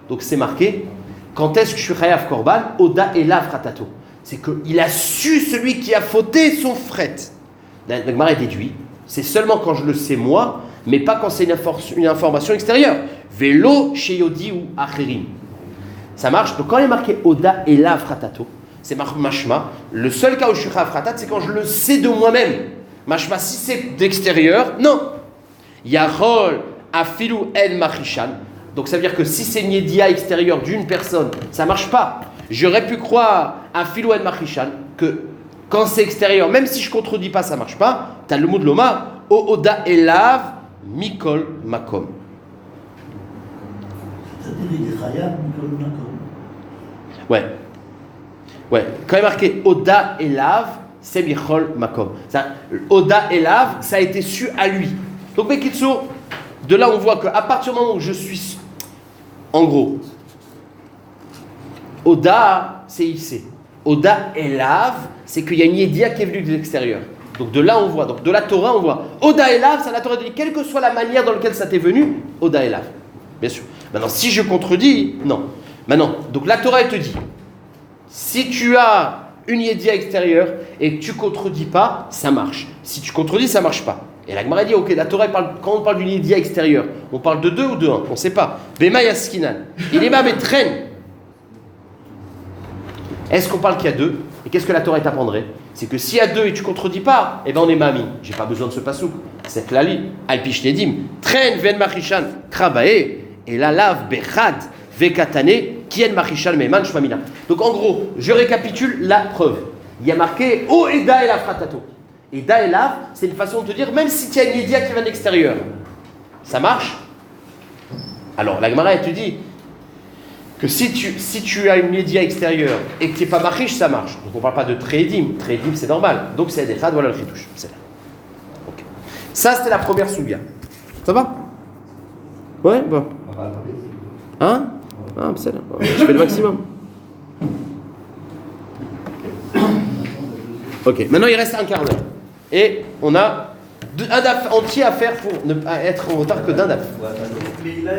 Donc c'est marqué, quand est-ce que je suis chayav korban? Oda elav khatato. C'est qu'il a su celui qui a fauté son fret. La Gemara déduit, c'est seulement quand je le sais moi, mais pas quand c'est une information extérieure. Velo sheyodi ou acherim. Ça marche. Donc quand il est marqué oda elav khatato, c'est mashma. Le seul cas où je suis chayav khatat, c'est quand je le sais de moi-même. Mashma, si c'est d'extérieur, non. Yachol afilou en machishan. Donc ça veut dire que si c'est une yédia extérieure d'une personne, ça marche pas. J'aurais pu croire afilou en machishan que quand c'est extérieur, même si je contredis pas, ça marche pas. T'as le mot de l'oma, o oda elav mikol makom. C'est-à-dire il est chayav mikol makom. Ouais. Ouais. Quand il est marqué oda elav, c'est Michol Makom. Oda Elav, ça a été su à lui. Donc, Bekitsour, de là, on voit qu'à partir du moment où je suis. En gros, Oda, c'est ici. Oda Elav, c'est qu'il y a une yédia qui est venue de l'extérieur. Donc, de là, on voit. Donc, de la Torah, on voit. Oda Elav, ça la Torah dit, quelle que soit la manière dans laquelle ça t'est venu, Oda Elav. Bien sûr. Maintenant, si je contredis, non. Maintenant, donc la Torah, elle te dit, si tu as une yédia extérieure et que tu contredis pas, ça marche. Si tu contredis, ça marche pas. Et la Gemara dit, ok, la Torah, quand on parle d'une yédia extérieure, on parle de 2 ou de 1, on ne sait pas. Bema yaskinan. Il est ma traîne. Est-ce qu'on parle qu'il y a 2? Et qu'est-ce que la Torah t'apprendrait? C'est que s'il y a 2 et tu contredis pas, eh ben on est mami. J'ai pas besoin de ce pasouk. C'est klali. Alpish nedim. Traîne ven machishan krabae. Et la lave bechad vekatane. Kien machishan meman shmamina. Donc en gros, je récapitule la preuve. Il y a marqué O eda elav fratato. Eda elav, c'est une façon de te dire, même si tu as une yédia qui vient de l'extérieur, ça marche. Alors la Gemara, elle te dit que si tu as une yédia extérieure et que tu n'es pas machish, ça marche. Donc on ne parle pas de trédim. Trédim, c'est normal. Donc c'est echad, voilà le chidouche. C'est là. Okay. Ça, c'était la première soubia. Ça va? Ouais, bon. Hein? Ah, c'est là. Je fais le maximum. Ok, maintenant il reste un quart d'heure. Et on a un daf entier à faire pour ne pas être en retard que d'un daf. Mais là,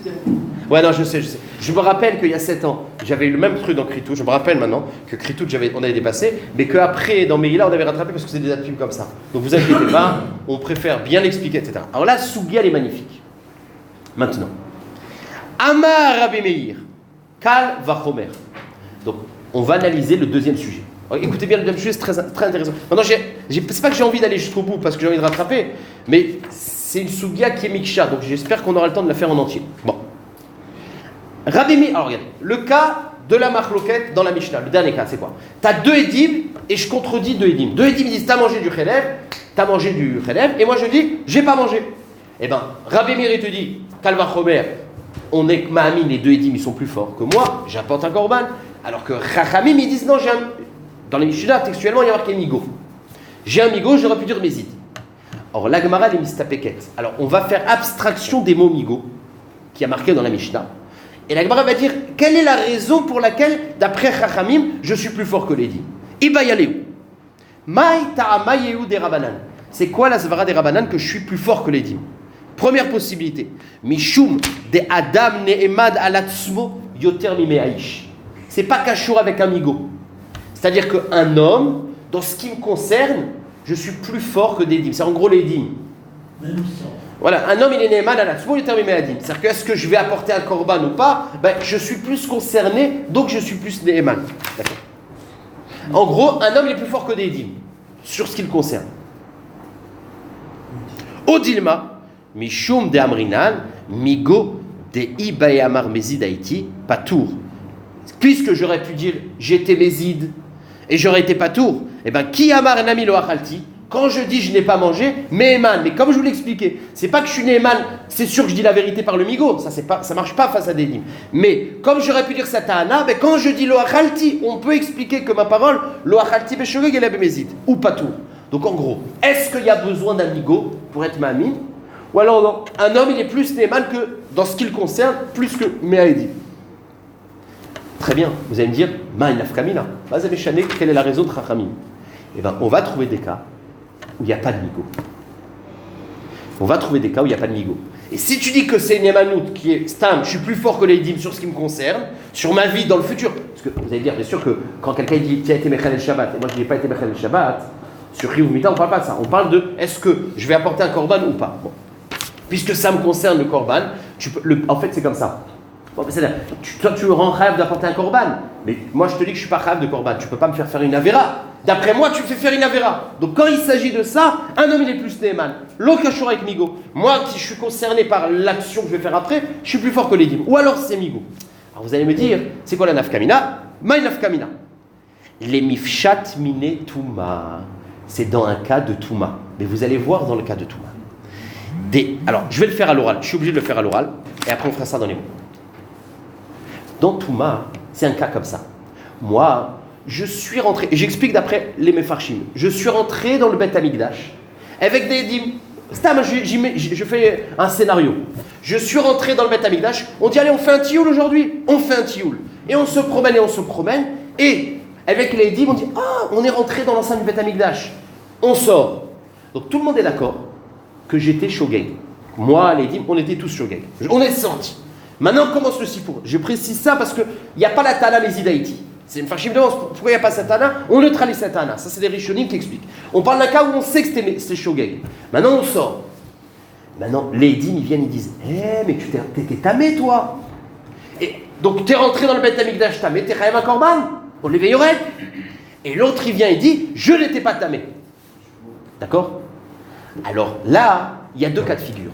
c'est tout. Ouais, non, je sais. Je me rappelle qu'il y a 7 ans, j'avais eu le même truc dans Kritout. Je me rappelle maintenant que Kritout, on avait dépassé, mais qu'après, dans Meïla, on avait rattrapé parce que c'est des dates comme ça. Donc vous inquiétez pas, on préfère bien l'expliquer, etc. Alors là, Sougia, elle est magnifique. Maintenant. Amar Rabbi Meir, Kal Vachomer. Donc, on va analyser le deuxième sujet. Alors, écoutez bien le deuxième sujet, c'est très intéressant. Maintenant, c'est pas que j'ai envie d'aller jusqu'au bout parce que j'ai envie de rattraper, mais c'est une sougia qui est miksha, donc j'espère qu'on aura le temps de la faire en entier. Bon. Rabbi Meir, alors regarde, le cas de la marloquette dans la Mishnah, le dernier cas, c'est quoi? T'as 2 édim et je contredis 2 édim. 2 édim disent t'as mangé du chelev, et moi je dis j'ai pas mangé. Eh ben, Rabbi Meir il te dit, Kal Vachomer, on est que Mahamim, les 2 édim ils sont plus forts que moi, j'apporte un korban. Alors que Chachamim ils disent non, dans les Mishnah textuellement il y a marqué migo. J'ai un migo, j'aurais pu dire mézid. Or la Gemara les mistapeket. Alors on va faire abstraction des mots migo qui a marqué dans la Mishnah. Et la Gemara va dire quelle est la raison pour laquelle, d'après Chachamim, je suis plus fort que l'édim. Iba yaleu. Maï ta'ama yehu des Rabanan. C'est quoi la svara des Rabanan que je suis plus fort que les dîmes? Première possibilité. Mishum de Adam ne'emad alatzmo yoter mimeaish. C'est pas kashour avec un migo. C'est-à-dire qu'un homme, dans ce qui me concerne, je suis plus fort que des dîmes. C'est en gros les dîmes. Même sans. Voilà, un homme il est ne'emad alatzmo yoter mimeadim. C'est-à-dire que est-ce que je vais apporter un korban ou pas? Ben, je suis plus concerné, donc je suis plus ne'emad. D'accord. En gros, un homme il est plus fort que des dîmes sur ce qui le concerne. Odilma, Mishum de Amrinan, Migo de Ibayamar Mezid Haïti, Patour. Puisque j'aurais pu dire j'étais Mezid et j'aurais été Patour, et bien qui Amar Nami lo Achalti, quand je dis je n'ai pas mangé, Meheman, mais comme je vous l'expliquais, c'est pas que je suis Neheman, c'est sûr que je dis la vérité par le migo, ça marche pas face à des dîmes. Mais comme j'aurais pu dire Satana, ben quand je dis lo Achalti, on peut expliquer que ma parole, lo Achalti Beshogeg et Mezid, ou Patour. Donc en gros, est-ce qu'il y a besoin d'un migo pour être Ma'amin? Ou alors non, un homme il est plus Neheman que dans ce qui le concerne, plus que Mehaedi. Très bien, vous allez me dire, Ma'in nafkamina, quelle est la raison de Chachamim? Eh bien, on va trouver des cas où il n'y a pas de migo. On va trouver des cas où il n'y a pas de migo. Et si tu dis que c'est Nehemanout qui est Stam, je suis plus fort que les dîmes sur ce qui me concerne, sur ma vie dans le futur. Parce que vous allez dire, bien sûr, que quand quelqu'un dit tu as été Mechal el Shabbat, et moi je n'ai pas été Mechal el Shabbat, sur Riv Mita, on ne parle pas de ça. On parle de est-ce que je vais apporter un korban ou pas. Bon. Puisque ça me concerne le korban, en fait c'est comme ça. Bon, c'est-à-dire, toi tu rends rêve d'apporter un korban, mais moi je te dis que je ne suis pas rêve de korban. Tu ne peux pas me faire faire une avera. D'après moi, tu me fais faire une avera. Donc quand il s'agit de ça, un homme il est plus Neheman. L'autre kashour avec Migo. Moi qui je suis concerné par l'action que je vais faire après, je suis plus fort que les dîmes. Ou alors c'est Migo. Alors vous allez me dire, c'est quoi la nafkamina? Maï nafkamina. Les mifshat mine touma. C'est dans un cas de Touma. Mais vous allez voir dans le cas de Touma. Alors, je vais le faire à l'oral. Je suis obligé de le faire à l'oral. Et après, on fera ça dans les mots. Dans Touma, c'est un cas comme ça. Moi, je suis rentré, et j'explique d'après les Mefarshim, je suis rentré dans le Beth Amikdash avec des dîmes. Je fais un scénario. Je suis rentré dans le Beth Amikdash. On dit, allez, on fait un tioul aujourd'hui. On fait un tioul. Et on se promène et on se promène. Et avec les dîmes, on dit, ah, on est rentré dans l'enceinte du Beth Amikdash. On sort. Donc tout le monde est d'accord que j'étais Shogeg. Moi, les dîmes, on était tous Shogeg. On est sortis. Maintenant, on commence le Sipour. Je précise ça parce qu'il n'y a pas la Tana Mezid Haïti. C'est une farchim de pourquoi il n'y a pas cette Tana? On neutralise cette Tana. Ça, c'est des Rishonim qui expliquent. On parle d'un cas où on sait que c'était Shogeg. Maintenant, on sort. Maintenant, les dîmes, ils viennent, ils disent, mais tu t'étais tamé, toi. Et donc, tu es rentré dans le Beth Amikdash tamé, t'es Chayav un korban. On l'éveillerait. Et l'autre, il vient et dit, je n'étais pas tamé. D'accord? Alors là, il y a deux cas de figure.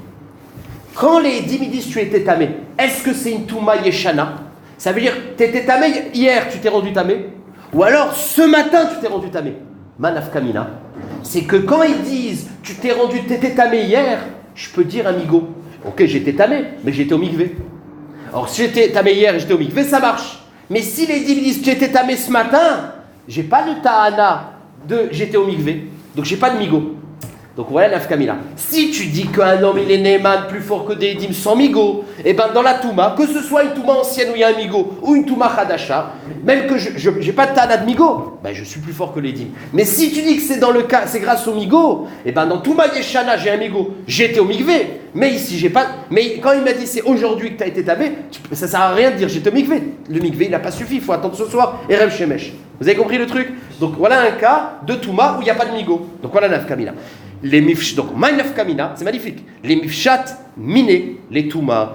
Quand les dîmes disent tu étais tamé, est-ce que c'est une touma yeshana? Ça veut dire tu étais tamé hier, tu t'es rendu tamé? Ou alors ce matin, tu t'es rendu tamé? Manaf kamina. C'est que quand ils disent tu t'étais tamé hier, je peux dire amigo, ok, j'étais tamé, mais j'étais au mikvé. Alors si j'étais tamé hier et j'étais au mikvé, ça marche. Mais si les dîmes disent tu étais tamé ce matin, j'ai pas de ta'ana de j'étais au mikvé, donc j'ai pas de migo. Donc voilà l'afkamila. Si tu dis qu'un homme il est Neheman plus fort que des dîmes sans migo, et ben dans la Touma, que ce soit une Touma ancienne où il y a un migo ou une Touma Hadasha, même que je n'ai pas de Tana de migo, ben je suis plus fort que les dîmes. Mais si tu dis que c'est dans le cas, c'est grâce au migo, et ben dans Touma Yeshana j'ai un migo, j'étais au mikvé, mais ici j'ai pas. Mais quand il m'a dit c'est aujourd'hui que tu as été tamé, ça sert à rien de dire j'étais au mikvé. Le mikvé il n'a pas suffi, il faut attendre ce soir et Reb Shemesh. Vous avez compris le truc? Donc voilà un cas de Touma où il n'y a pas de migo. Donc voilà l'afkamila. Donc, Maïnaf Kamina, c'est magnifique. Les mifshat miné, les Touma.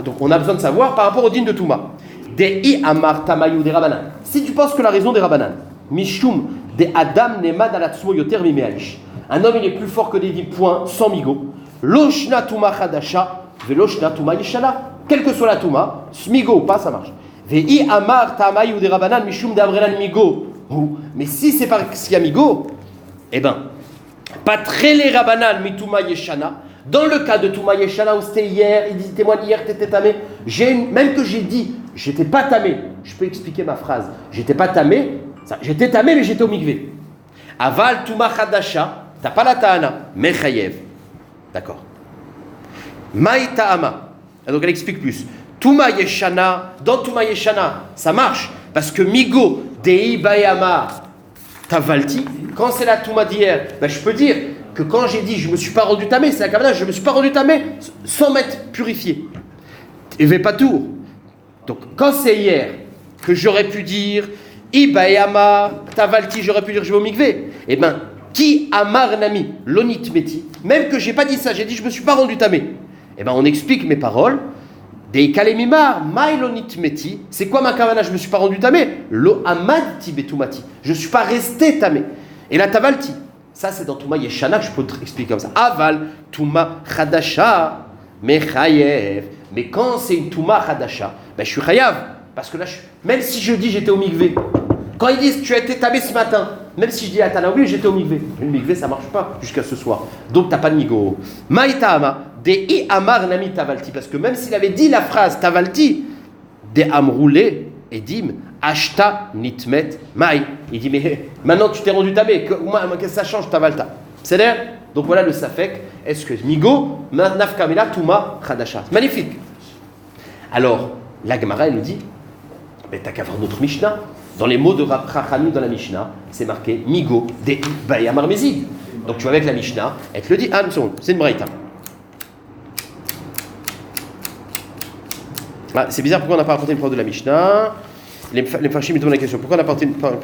Donc, on a besoin de savoir par rapport au din de Touma. Dei amar tamayou des Rabanan. Si tu penses que la raison des Rabanan, Mishum de Adam nemad alatzmo yoter mimealish. Un homme, il est plus fort que des 10 points sans migo. Loshna Touma Hadasha, veloshna Touma Yeshala. Quelle que soit la Touma, migo ou pas, ça marche. Dei amar tamayou des Rabanan, Mishum de Abrelan migo. Mais si c'est parce qu'il y a migo, eh ben. Pas très les Rabanan, mais Touma Yeshana. Dans le cas de Touma Yeshana, où c'était hier, il dit témoigne hier, t'étais tamé. Même que j'ai dit, j'étais pas tamé. Je peux expliquer ma phrase. J'étais pas tamé, j'étais tamé, mais j'étais au mikvé. Aval Touma Hadasha, t'as pas la Ta'ana, mais Chayev. D'accord. Maï Ta'ama. Donc elle explique plus. Touma Yeshana, dans Touma Yeshana, ça marche. Parce que Migo, Dei Bayama, Tavalti, Quand c'est la Touma d'hier, ben, je peux dire que quand j'ai dit je ne me suis pas rendu tamé, c'est la Kavanah, je ne me suis pas rendu tamé sans m'être purifié. Et vais pas tour. Donc quand c'est hier que j'aurais pu dire Ibayama, Tavalti, j'aurais pu dire je vais au mikvé, eh bien, qui amar nami, lonit meti, même que j'ai pas dit ça, j'ai dit je me suis pas rendu tamé. Eh bien, on explique mes paroles. Des kalemimar, my lonit meti, c'est quoi ma kavana, je me suis pas rendu tamé? Lo amadti betumati, je suis pas resté tamé. Et la tavalti, ça c'est dans Touma Yeshana que je peux te expliquer comme ça. Aval, Touma Chadasha, mechayev. Mais quand c'est une Touma Chadasha, ben je suis chayav. Parce que là, même si je dis j'étais au mikvé, quand ils disent tu as été tamé ce matin, même si je dis à Tanaoui j'étais au mikvé, une mikvé ça marche pas jusqu'à ce soir. Donc t'as pas de migo. Maïtama, de i amar nami tavalti. Parce que même s'il avait dit la phrase tavalti, de amroulé et dim, ashta nitmet maï. Il dit mais maintenant tu t'es rendu tamé, qu'est-ce que ça change tavalta? C'est l'air. Donc voilà le safek. Est-ce que migo, nafkamila, touma, chadasha. Magnifique. Alors, la Gemara elle nous dit, mais t'as qu'à voir notre Mishnah. Dans les mots de Chachamim dans la Mishnah, c'est marqué Migo Dei Bayamar Mezid. Donc tu vas avec la Mishnah, elle te le dit, c'est une braïta. Ah, c'est bizarre, pourquoi on n'a pas apporté une preuve de la Mishnah? Les Fashim me demandent la question, pourquoi on n'a pas apporté une preuve?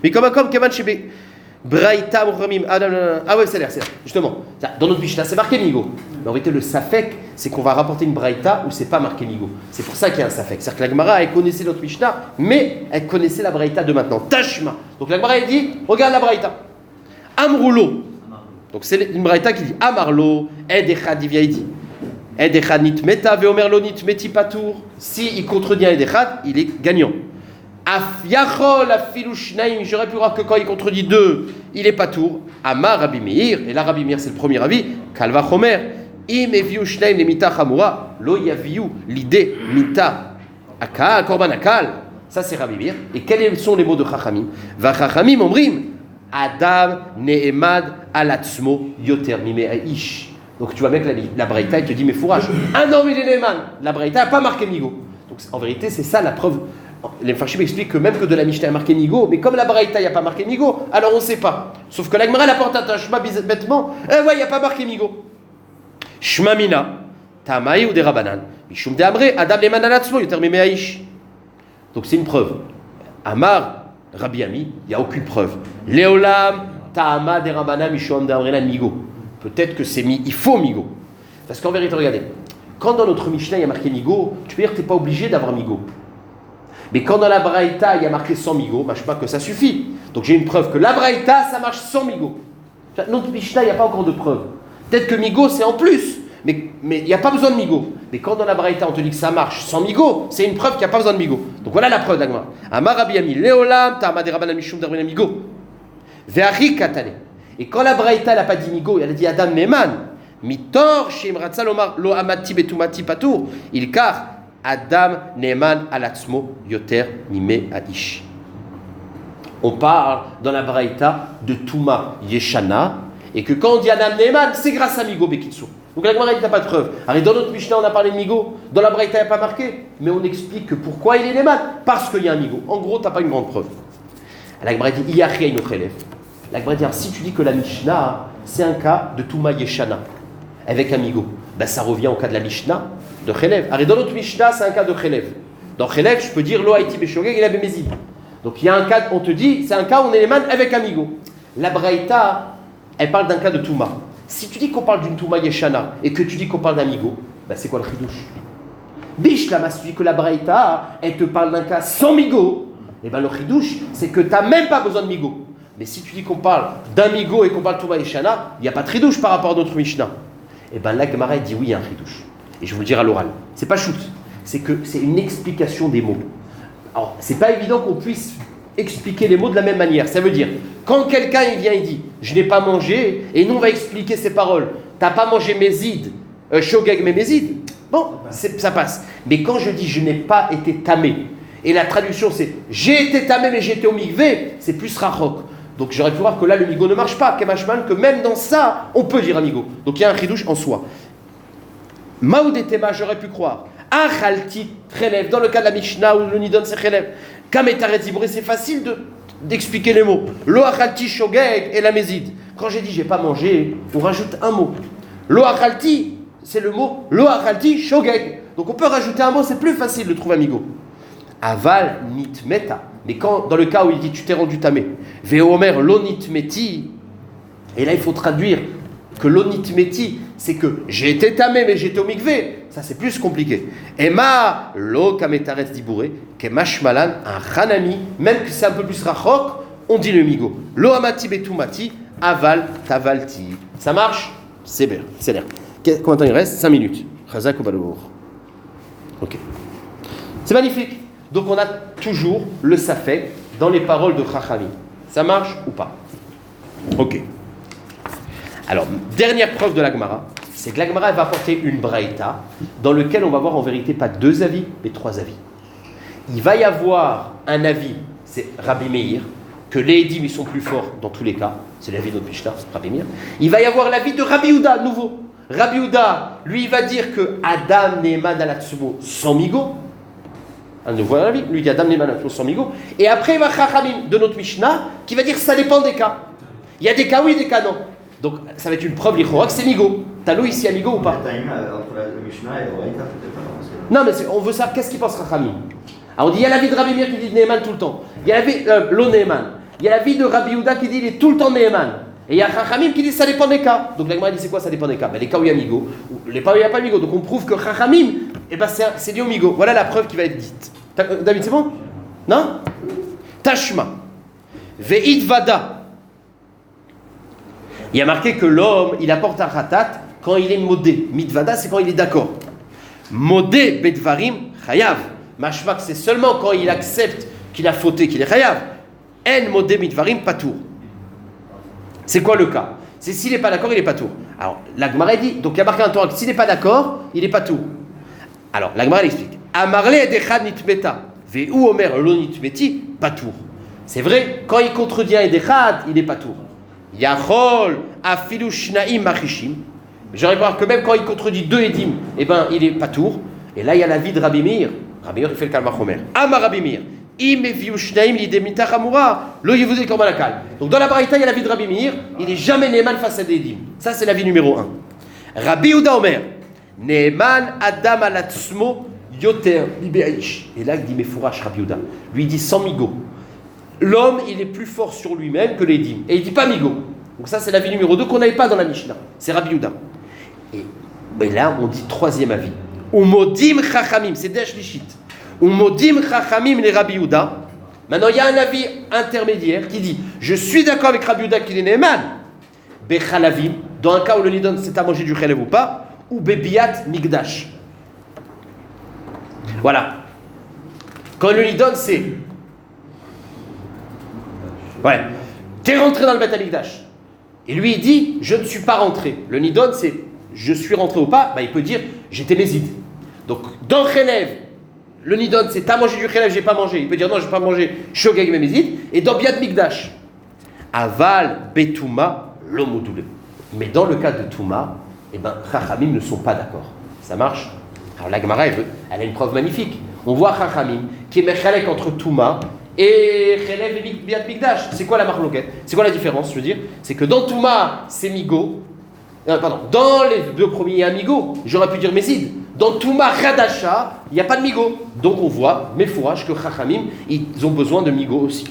Mais comme Kevan Shebe Braïta Muhamim Adam. Ah ouais, c'est l'air. Justement, dans notre Mishnah, c'est marqué Migo. Mais en vérité, le Safek, c'est qu'on va rapporter une Braïta où c'est pas marqué Migo. C'est pour ça qu'il y a un Safek. C'est-à-dire que la Gemara, elle connaissait notre Mishnah, mais elle connaissait la Braïta de maintenant. Tashma. Donc la Gemara, elle dit, regarde la Braïta. Amroulo. Donc c'est une Braïta qui dit Amarlo, Edechad Diviaidi. Edechad nit meta, veomerlo nit meti patour. Si il contredit un Edechad, il est gagnant. Afiachol afilushnaim, j'aurais pu voir que quand il contredit deux, il est pas tour. Amar Rabbi Meir, et là Rabbi Meir c'est le premier avis. Kalva Chomer, im eviu shnaim le mita chamura, lo yaviu l'idée mita akal korban akal. Ça c'est Rabbi Meir. Et quels sont les mots de Chachamim? Va Chachamim omrim Adam ne'emad alatzmo yoter mime aish. Donc tu vois avec la Braïta, il te dit mais fourrage. Un homme il est ne'eman. La Braïta n'a pas marqué Migo. Donc en vérité c'est ça la preuve. Les Fashim expliquent que même que de la Mishnah a marqué Migo, mais comme la Braïta il n'y a pas marqué Migo, alors on ne sait pas. Sauf que la Gemara apporte un tashma bêtement. Ouais, il n'y a pas marqué Migo. Shmamina, Tamaï ou des Rabanan. Mishum de Amre, Adam le Manalatzmo, Yotermime Aish. Donc c'est une preuve. Amar, Rabbi Ami, il n'y a aucune preuve. Léolam, Ta'ama des Rabanan, Mishum de Amre, Migo. Peut-être que c'est il faut Migo. Parce qu'en vérité, regardez, quand dans notre Mishnah il y a marqué Migo, tu peux dire que tu n'es pas obligé d'avoir Migo. Mais quand dans la Braïta, il y a marqué sans Migo, je ne sais pas que ça suffit. Donc j'ai une preuve que la Braïta, ça marche sans Migo. Notre Mishnah, il n'y a pas encore de preuve. Peut-être que Migo, c'est en plus. Mais il n'y a pas besoin de Migo. Mais quand dans la Braïta, on te dit que ça marche sans Migo, c'est une preuve qu'il n'y a pas besoin de Migo. Donc voilà la preuve d'Agma. Amar Rabbi Ami, Léolam, Ta'ama de Rabbanan Mishum d'Armena Migo. Ve'achi Katale. Et quand la Braïta, elle n'a pas dit Migo, elle a dit Adam Neman. Mitor, Shem Ratzal Omar, Lo Amati Betumati Patour. Il car. Adam Neman alatzmo yoter mime aish. On parle dans la Braïta de Touma Yeshana et que quand on dit Adam Neman, c'est grâce à Migo Bekitsu. Donc la Gemara n'a pas de preuve. Alors dans notre Mishnah on a parlé de Migo, dans la Braïta il n'y a pas marqué, mais on explique que pourquoi il est Neman, parce qu'il y a un Migo. En gros, tu n'as pas une grande preuve. La Gemara dit Iyachia inochelef. La Gemara dit si tu dis que la Mishnah c'est un cas de Touma Yeshana avec un Migo, ben ça revient au cas de la Mishnah de Chelev. Alors dans notre Mishnah, c'est un cas de Chelev. Dans Chelev, je peux dire Lo Haïti Beshogeg, il avait Mézid. Donc il y a un cas, on te dit, c'est un cas où on est les man avec Amigo. La Braïta, elle parle d'un cas de Touma. Si tu dis qu'on parle d'une Touma Yeshana et que tu dis qu'on parle d'Amigo, ben c'est quoi le chidouche? Bish, là, si tu dis que la Braïta, elle te parle d'un cas sans Migo, et ben le chidouche, c'est que tu n'as même pas besoin de Migo. Mais si tu dis qu'on parle d'un Migo et qu'on parle de Touma Yeshana, il n'y a pas de chidouche par rapport à notre Mishnah. Et ben là, Gemara dit oui, il y a un chidouche. Et je vais vous le dire à l'oral. C'est pas shoot, c'est que c'est une explication des mots. Alors, c'est pas évident qu'on puisse expliquer les mots de la même manière. Ça veut dire, quand quelqu'un il vient, il dit, je n'ai pas mangé, et nous on va expliquer ses paroles. T'as pas mangé Mézid, Shogeg mais Mézid. Bon, ça passe. Mais quand je dis, je n'ai pas été tamé, et la traduction c'est, j'ai été tamé mais j'ai été au mikvé, c'est plus rachok. Donc j'aurais pu voir que là le migo ne marche pas, Kemashman, que même dans ça, on peut dire un migo. Donc il y a un chidouche en soi. Maoudetema, j'aurais pu croire. Achalti Chelev, dans le cas de la Mishnah où le Nidon c'est Chelev. Kametaret Zibouré, c'est facile d'expliquer les mots. Lo Achalti Shogeg et la Mézid. Quand j'ai dit j'ai pas mangé, on rajoute un mot. Lo Achalti, c'est le mot Lo Achalti Shogeg. Donc on peut rajouter un mot, c'est plus facile de trouver amigo. Aval nitmeta. Mais quand, dans le cas où il dit tu t'es rendu tamé, Veomer lo nitmeti, et là il faut traduire que lo nitmeti, c'est que j'ai été tamé mais j'étais au mikvé. Ça c'est plus compliqué. Ema lo kametaretz dibouré, ke mashmalan, un chanami, même que c'est un peu plus rachok, on dit le migo. Lo amati betumati, aval tavalti. Ça marche? C'est bien, c'est l'air. Combien de temps il reste? 5 minutes. Chazak ou balour. Ok. C'est magnifique. Donc on a toujours le safek dans les paroles de Chachamim. Ça marche ou pas? Ok. Alors, dernière preuve de la Gemara, c'est que la Gemara va apporter une braïta dans lequel on va voir en vérité pas 2 avis, mais 3 avis. Il va y avoir un avis, c'est Rabbi Meir, que les Edim ils sont plus forts dans tous les cas, c'est l'avis de notre Mishnah, Rabbi Meir. Il va y avoir l'avis de Rabbi Yehuda, nouveau. Rabbi Yehuda, lui, il va dire que Adam Ne'eman Alatsumo sans migo. Un nouveau avis, lui dit Adam Ne'eman Alatsumo sans migo. Et après, il va Chachamim de notre Mishnah qui va dire que ça dépend des cas. Il y a des cas oui, des cas non. Donc, ça va être une preuve, l'Ichora, que c'est migo. T'as l'eau ici à migo ou pas? Entre le Mishnah et le Braïta, peut-être pas. Non, mais on veut savoir qu'est-ce qu'il pense Chachamim. Alors, on dit il y a l'avis de Rabbi Meir qui dit Ne'eman tout le temps. Il y a l'avis l'eau Ne'eman. Il y a l'avis de Rabbi Yehuda qui dit il est tout le temps Ne'eman. Et il y a Chachamim qui dit ça dépend des cas. Donc la Gemara dit c'est quoi ça dépend des cas? Les cas où il y a migo, les cas où il n'y a pas migo. Donc on prouve que Chachamim, c'est lié au migo. Voilà la preuve qui va être dite. David, c'est bon? Non? Tashma. Ve'id vada. Il y a marqué que l'homme, il apporte un ratat quand il est modé. Mitvada, c'est quand il est d'accord. Modé bedvarim chayav. Mashmak, c'est seulement quand il accepte qu'il a fauté, qu'il est chayav. En modé midvarim patour. C'est quoi le cas? C'est s'il n'est pas d'accord, il n'est pas tour. Alors, la Gemara dit, donc il y a marqué un Torah que s'il n'est pas d'accord, il n'est pas tour. Alors, la Gemara explique. Amarle edechad nitmeta, ve'u omer lo nitmeti, pas tour. C'est vrai, quand il contredit un edechad, il n'est pas tour. Yachol afilu shnaim machishim. J'aurais voir que même quand il contredit 2 édim, eh ben, il n'est pas tour. Et là, il y a l'avis de Rabbi Meir. Rabbi Meir, il fait le kalmachomer. Amar Rabbi Meir. Donc dans la Braïta, il y a l'avis de Rabbi Meir, il n'est jamais Ne'eman face à des Edim. Ça, c'est l'avis numéro 1. Rabbi Yehuda Omer, Ne'eman Adam Alatzmo Yoter Libeish. Et là, il dit Mefourash Rabbi Yehuda. Lui, il dit sans migo. L'homme, il est plus fort sur lui-même que les Edim. Et il dit pas migo. Donc ça, c'est l'avis numéro 2 qu'on n'avait pas dans la Mishnah. C'est Rabbi Yehuda. Et là, on dit 3e avis. Umodim Chachamim, c'est Deshlichit. Umodim Chachamim les Rabbi Yehuda. Maintenant, il y a un avis intermédiaire qui dit je suis d'accord avec Rabbi Yehuda qu'il est Ne'eman. Bechalavim, dans un cas où le Nidon c'est à manger du chalev ou pas, ou Bebiat Migdash. Voilà. Quand le Nidon c'est. Ouais. T'es rentré dans le Beth Amikdash. Et lui il dit je ne suis pas rentré. Le Nidon c'est je suis rentré ou pas, bah, il peut dire j'étais Mézid. Donc dans Chelev, le Nidon, c'est t'as mangé du Chelev, j'ai pas mangé. Il peut dire non, j'ai pas mangé Shogeg Memezid. Et dans Biat Mikdash, Aval Betuma Lomodoule. Mais dans le cas de Touma, eh ben, Chachamim ne sont pas d'accord. Ça marche? Alors la Gemara, elle a une preuve magnifique. On voit Chachamim qui est Mechalek entre Touma et Chelev et Biat Mikdash. C'est quoi la marloquette? C'est quoi la différence? Je veux dire, c'est que dans Touma, c'est Migo. Dans les 2 premiers, il y a un Migo. J'aurais pu dire Mézid. Dans Touma Radasha, il n'y a pas de migo. Donc on voit, Mefourash, que Chachamim, ils ont besoin de migo aussi.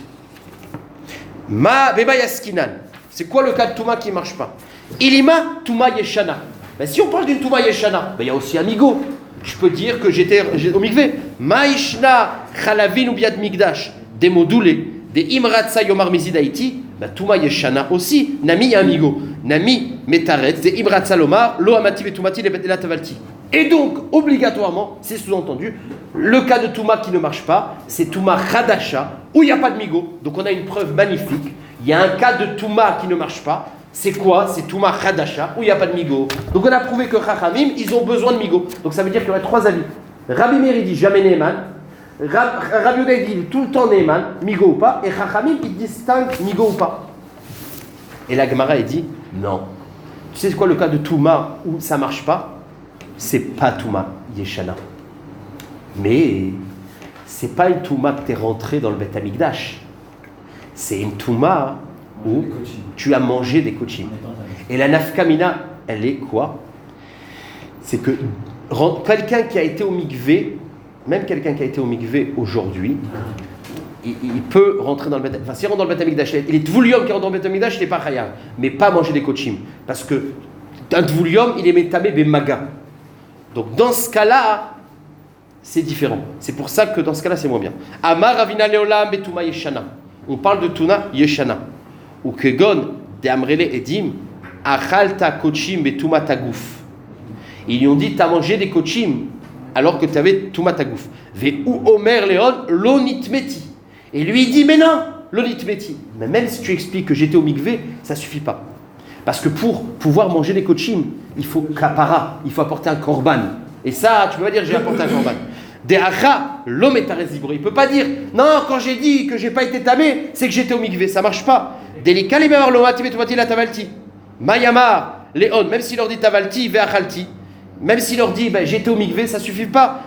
Ma Beba Yaskinan. C'est quoi le cas de Touma qui ne marche pas? Ilima Touma Yeshana. Ben, si on parle d'une Touma Yeshana, ben, il y a aussi un migo. Je peux dire que j'étais au mikvé. Maishna Chalavin ou Biad Migdash. Des modoulés. Des Imratsa Yomar Mizidaiti. Ben, Touma Yeshana aussi. Nami, il y a un migo. Nami Metaretz. Des Imratsa Lomar. Lo Amati Vetumati. La Tavalti. Et donc, obligatoirement, c'est sous-entendu, le cas de Touma qui ne marche pas, c'est Touma Khadasha, où il n'y a pas de migo. Donc on a une preuve magnifique. Il y a un cas de Touma qui ne marche pas. C'est quoi? C'est Touma Khadasha, où il n'y a pas de migo. Donc on a prouvé que Chachamim, ils ont besoin de migo. Donc ça veut dire qu'il y aurait 3 avis. Rabbi Meir, il dit jamais Ne'eman. Rabbi Yehuda, il dit tout le temps Ne'eman, migo ou pas. Et Chachamim, il distingue migo ou pas. Et la Gemara, il dit non. Tu sais quoi le cas de Touma où ça ne marche pas? C'est pas Touma Yeshana. Mais c'est pas une touma que tu es rentré dans le Beth Amikdash. C'est une touma où tu as mangé des kochim. Et la nafkamina, elle est quoi? C'est que quelqu'un qui a été au mikvé, même quelqu'un qui a été au mikvé aujourd'hui, il peut rentrer dans le Beth. Enfin, s'il rentre dans le Beth Amikdash, il est tvoulium qui rentre dans le Beth Amikdash, il n'est pas chayav, mais pas manger des kochim. Parce que un tvoulium, il est métamé bemaga. Donc dans ce cas-là, c'est différent. C'est pour ça que dans ce cas-là, c'est moins bien. Amar Ravina Leolam Betuma Yeshana. On parle de Tuna Yeshana. Ou Kegon de Amrele Edim, Achalta Kochim Betuma Tagouf. Ils lui ont dit, tu as mangé des kochim alors que tu avais Tuma Tagouf. Ve ou Omer Leon Lonitmeti. Et lui, il dit, mais non, Lonitmeti. Mais même si tu expliques que j'étais au mikvé, ça ne suffit pas. Parce que pour pouvoir manger des kochim, il faut kapara, il faut apporter un korban. Et ça, tu peux pas dire j'ai apporté un korban. De'acha, l'homme est arezibro. Il peut pas dire non, quand j'ai dit que j'ai pas été tamé, c'est que j'étais au mikvé. Ça marche pas. Délicat les mémoires l'omati betumati la tavalti. Mayamar, Léon, même s'il leur dit tavalti, ve'achalti. Même s'il leur dit j'étais au mikvé, ça suffit pas.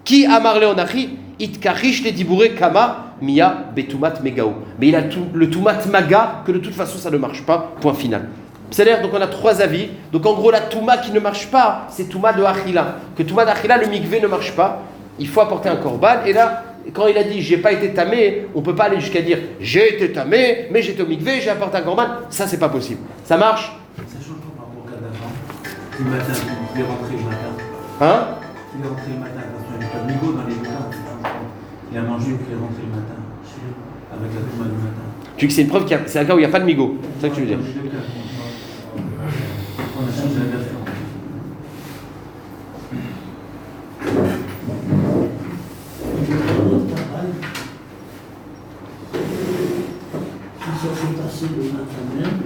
Qui amar leonachi, itkarish le dibouré kama mia betumat megao. Mais il a le tumat maga que de toute façon ça ne marche pas. Point final. C'est-à-dire, donc on a trois avis. Donc en gros, la touma qui ne marche pas, c'est touma de achila. Que touma d'achila, le mikvé ne marche pas. Il faut apporter un korban. Et là, quand il a dit j'ai pas été tamé, on peut pas aller jusqu'à dire j'ai été tamé, mais j'étais au mikvé, j'ai apporté un korban. Ça, c'est pas possible. Ça marche? Ça change pas par rapport au cas d'avant. Le matin, il est rentré le matin. Hein? Il est rentré le matin, parce qu'il n'y a pas de migo dans les deux cas. Il a mangé puis il est rentré le matin. Avec la touma du matin. Tu dis que c'est une preuve qu'il y a, c'est un cas où il n'y a pas de migo. C'est ça que tu veux dire? On a changé la version. Si ça s'est passé le matin même,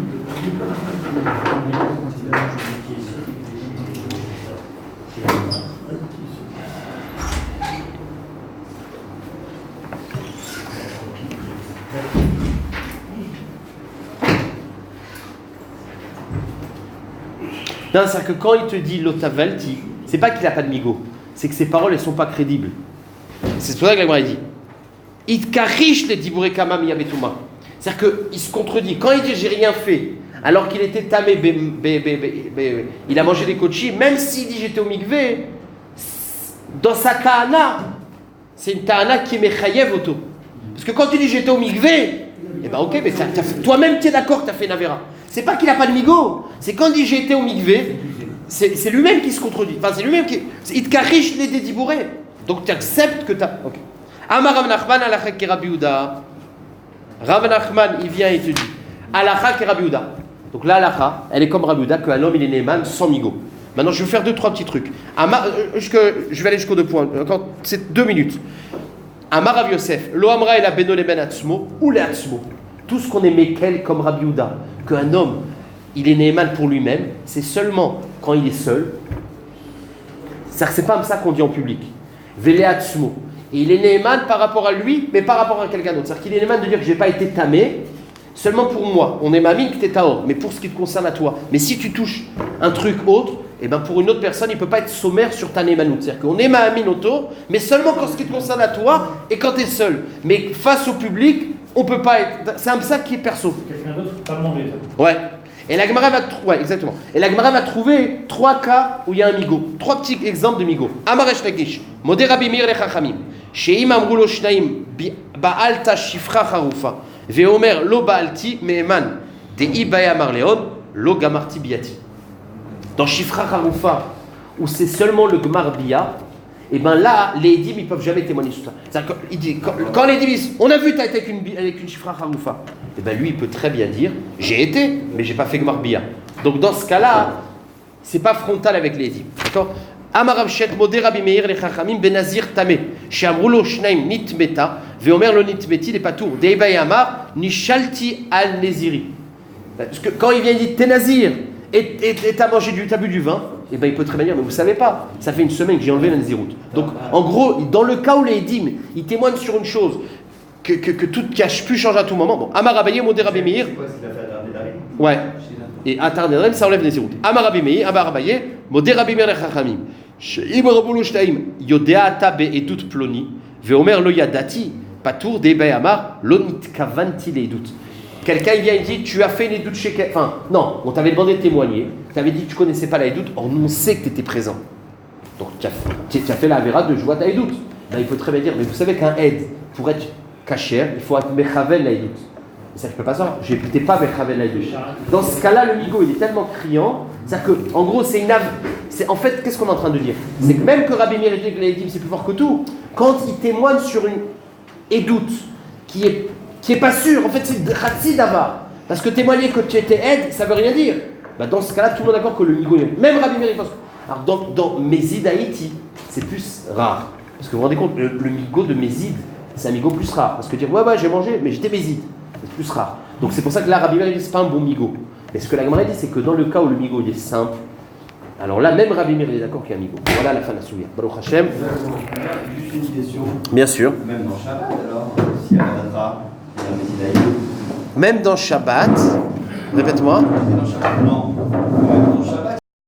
Non, c'est-à-dire que quand il te dit l'otavalti, c'est pas qu'il n'a pas de migo, c'est que ses paroles, elles sont pas crédibles. C'est pour ça que la Gemara dit Itkarish le dibouré kama miyabetuma. C'est-à-dire qu'il se contredit. Quand il dit j'ai rien fait, alors qu'il était tamé, il a mangé des kochis, même s'il dit j'étais au mikvé, dans sa ta'ana, c'est une ta'ana qui est mechayev auto. Parce que quand tu dis j'étais au mikvé, eh ben ok, mais toi-même tu es d'accord que tu as fait une avéra. C'est pas qu'il n'a pas de migo, c'est quand il dit j'ai été au mikvé, c'est lui-même qui se contredit. Enfin, c'est lui-même qui. Itkarish les dédibourés. Donc tu acceptes que tu as. Ok. Amar Rav Nachman alacha ke Rabbi Yehuda. Rav Nachman, il vient et te dit alacha ke Rabbi Yehuda. Donc là, alacha, elle est comme Rabbi Yehuda, qu'un homme il est néman sans migo. Maintenant, je vais faire 2-3 petits trucs. Je vais aller jusqu'aux 2 points. Encore, c'est 2 minutes. Amar Rav Yosef, lo amra el abeno leben atzmo ou le atzmo. Tout ce qu'on est mekel comme Rabbi Yehuda, qu'un homme, il est néman pour lui-même, c'est seulement quand il est seul. C'est pas comme ça qu'on dit en public. Vele atzmo. Et il est néman par rapport à lui, mais par rapport à quelqu'un d'autre. C'est-à-dire qu'il est néman de dire que je n'ai pas été tamé, seulement pour moi. On est mamine que tu es taor, mais pour ce qui te concerne à toi. Mais si tu touches un truc autre, et ben pour une autre personne, il ne peut pas être sommaire sur ta némanout. C'est-à-dire qu'on est mamine auto, mais seulement quand ce qui te concerne à toi et quand tu es seul. Mais face au public, on ne peut pas être. C'est un ça qui est perso. Quelqu'un d'autre peut pas demander ça. Ouais. Et la Gemara va ouais, exactement. Et la Gemara va trouver 3 cas où il y a un migo. 3 petits exemples de migo. Amaresh Lakish, Modé Rabbi Meir le Chachamim, Sheim amru lo shnaim ba'alta shifra charufa, ve'omer lo ba'alti me'eman, de'i baya marleon, lo gamarti biati. Dans shifra charufa, où c'est seulement le gmar bia, et ben là, les édim, ils peuvent jamais témoigner sur ça. C'est-à-dire quand les édim disent, on a vu que tu as été avec une shifra charufa, et ben lui, il peut très bien dire, j'ai été, mais j'ai pas fait gmar bia. Donc dans ce cas-là, c'est pas frontal avec les édim. D'accord? Amarav Shet Modé Rabbi Meir le Chachamim benazir tamé. She'amru lo shnaim nitmeta ve'omer lo nitmeti le patour. Deibay amar nishalti al neziri. Parce que quand il vient dire t'es nazir et t'as bu du vin, et ben il peut très bien dire mais vous savez pas, ça fait une semaine que j'ai enlevé la naziroute. Donc en gros, dans le cas où les édim, ils témoignent sur une chose que tout cache pu changer à tout moment. Bon, Amar Abaye Modé Rabbi Meir. C'est quoi ce qu'il a fait à Tarnédarim? Ouais. Et Atar Nedarim, ça enlève les zéroutes. Amar Rabbi Meir, Amar Abaye, Modé Rabbi Meir le Chachamim. שאם רבו לו שתיים, יודע אתה בעדות פלוני, ואומר לא ידעתי, פטור דבי אמר, לא נתכוונתי לעדות. Quelqu'un vient et dit, tu as fait une édoute chez quelqu'un. Enfin, non, on t'avait demandé de témoigner, tu avais dit que tu ne connaissais pas la édoute, or nous on sait que tu étais présent. Donc tu as fait la avéra de je vois ta édoute. Là, il faut très bien dire, mais vous savez qu'un aide, pour être cachère, il faut être mechavel la édoute. Et ça, je ne peux pas savoir, je n'étais pas mechavel la édoute. Dans ce cas-là, le migo, il est tellement criant, c'est-à-dire qu'en gros, c'est une ave. En fait, qu'est-ce qu'on est en train de dire? C'est que même que Rabbi Meir dit que la édoute, c'est plus fort que tout, quand il témoigne sur une édoute qui est pas sûr, en fait c'est Khatsi d'avar. Parce que témoigner que tu étais aide, ça veut rien dire. Bah dans ce cas-là, tout le monde est d'accord que le migo, même Rabbi Meir pense. Alors dans Mézid Haïti, c'est plus rare. Parce que vous vous rendez compte, le migo de Mézid, c'est un migo plus rare. Parce que dire, ouais, j'ai mangé, mais j'étais Mézid, c'est plus rare. Donc c'est pour ça que là, Rabbi Meir dit, c'est pas un bon migo. Mais ce que la Gemara dit, c'est que dans le cas où le migo il est simple, alors là, même Rabbi Meir est d'accord qu'il y a un migo. Voilà la fin de la souillère. Baruch Hashem. Juste une question. Bien sûr. Même dans Shabbat, alors, s'il y a la datra, il y a la Mézidaï. Même dans Shabbat, répète-moi. Dans Shabbat, non.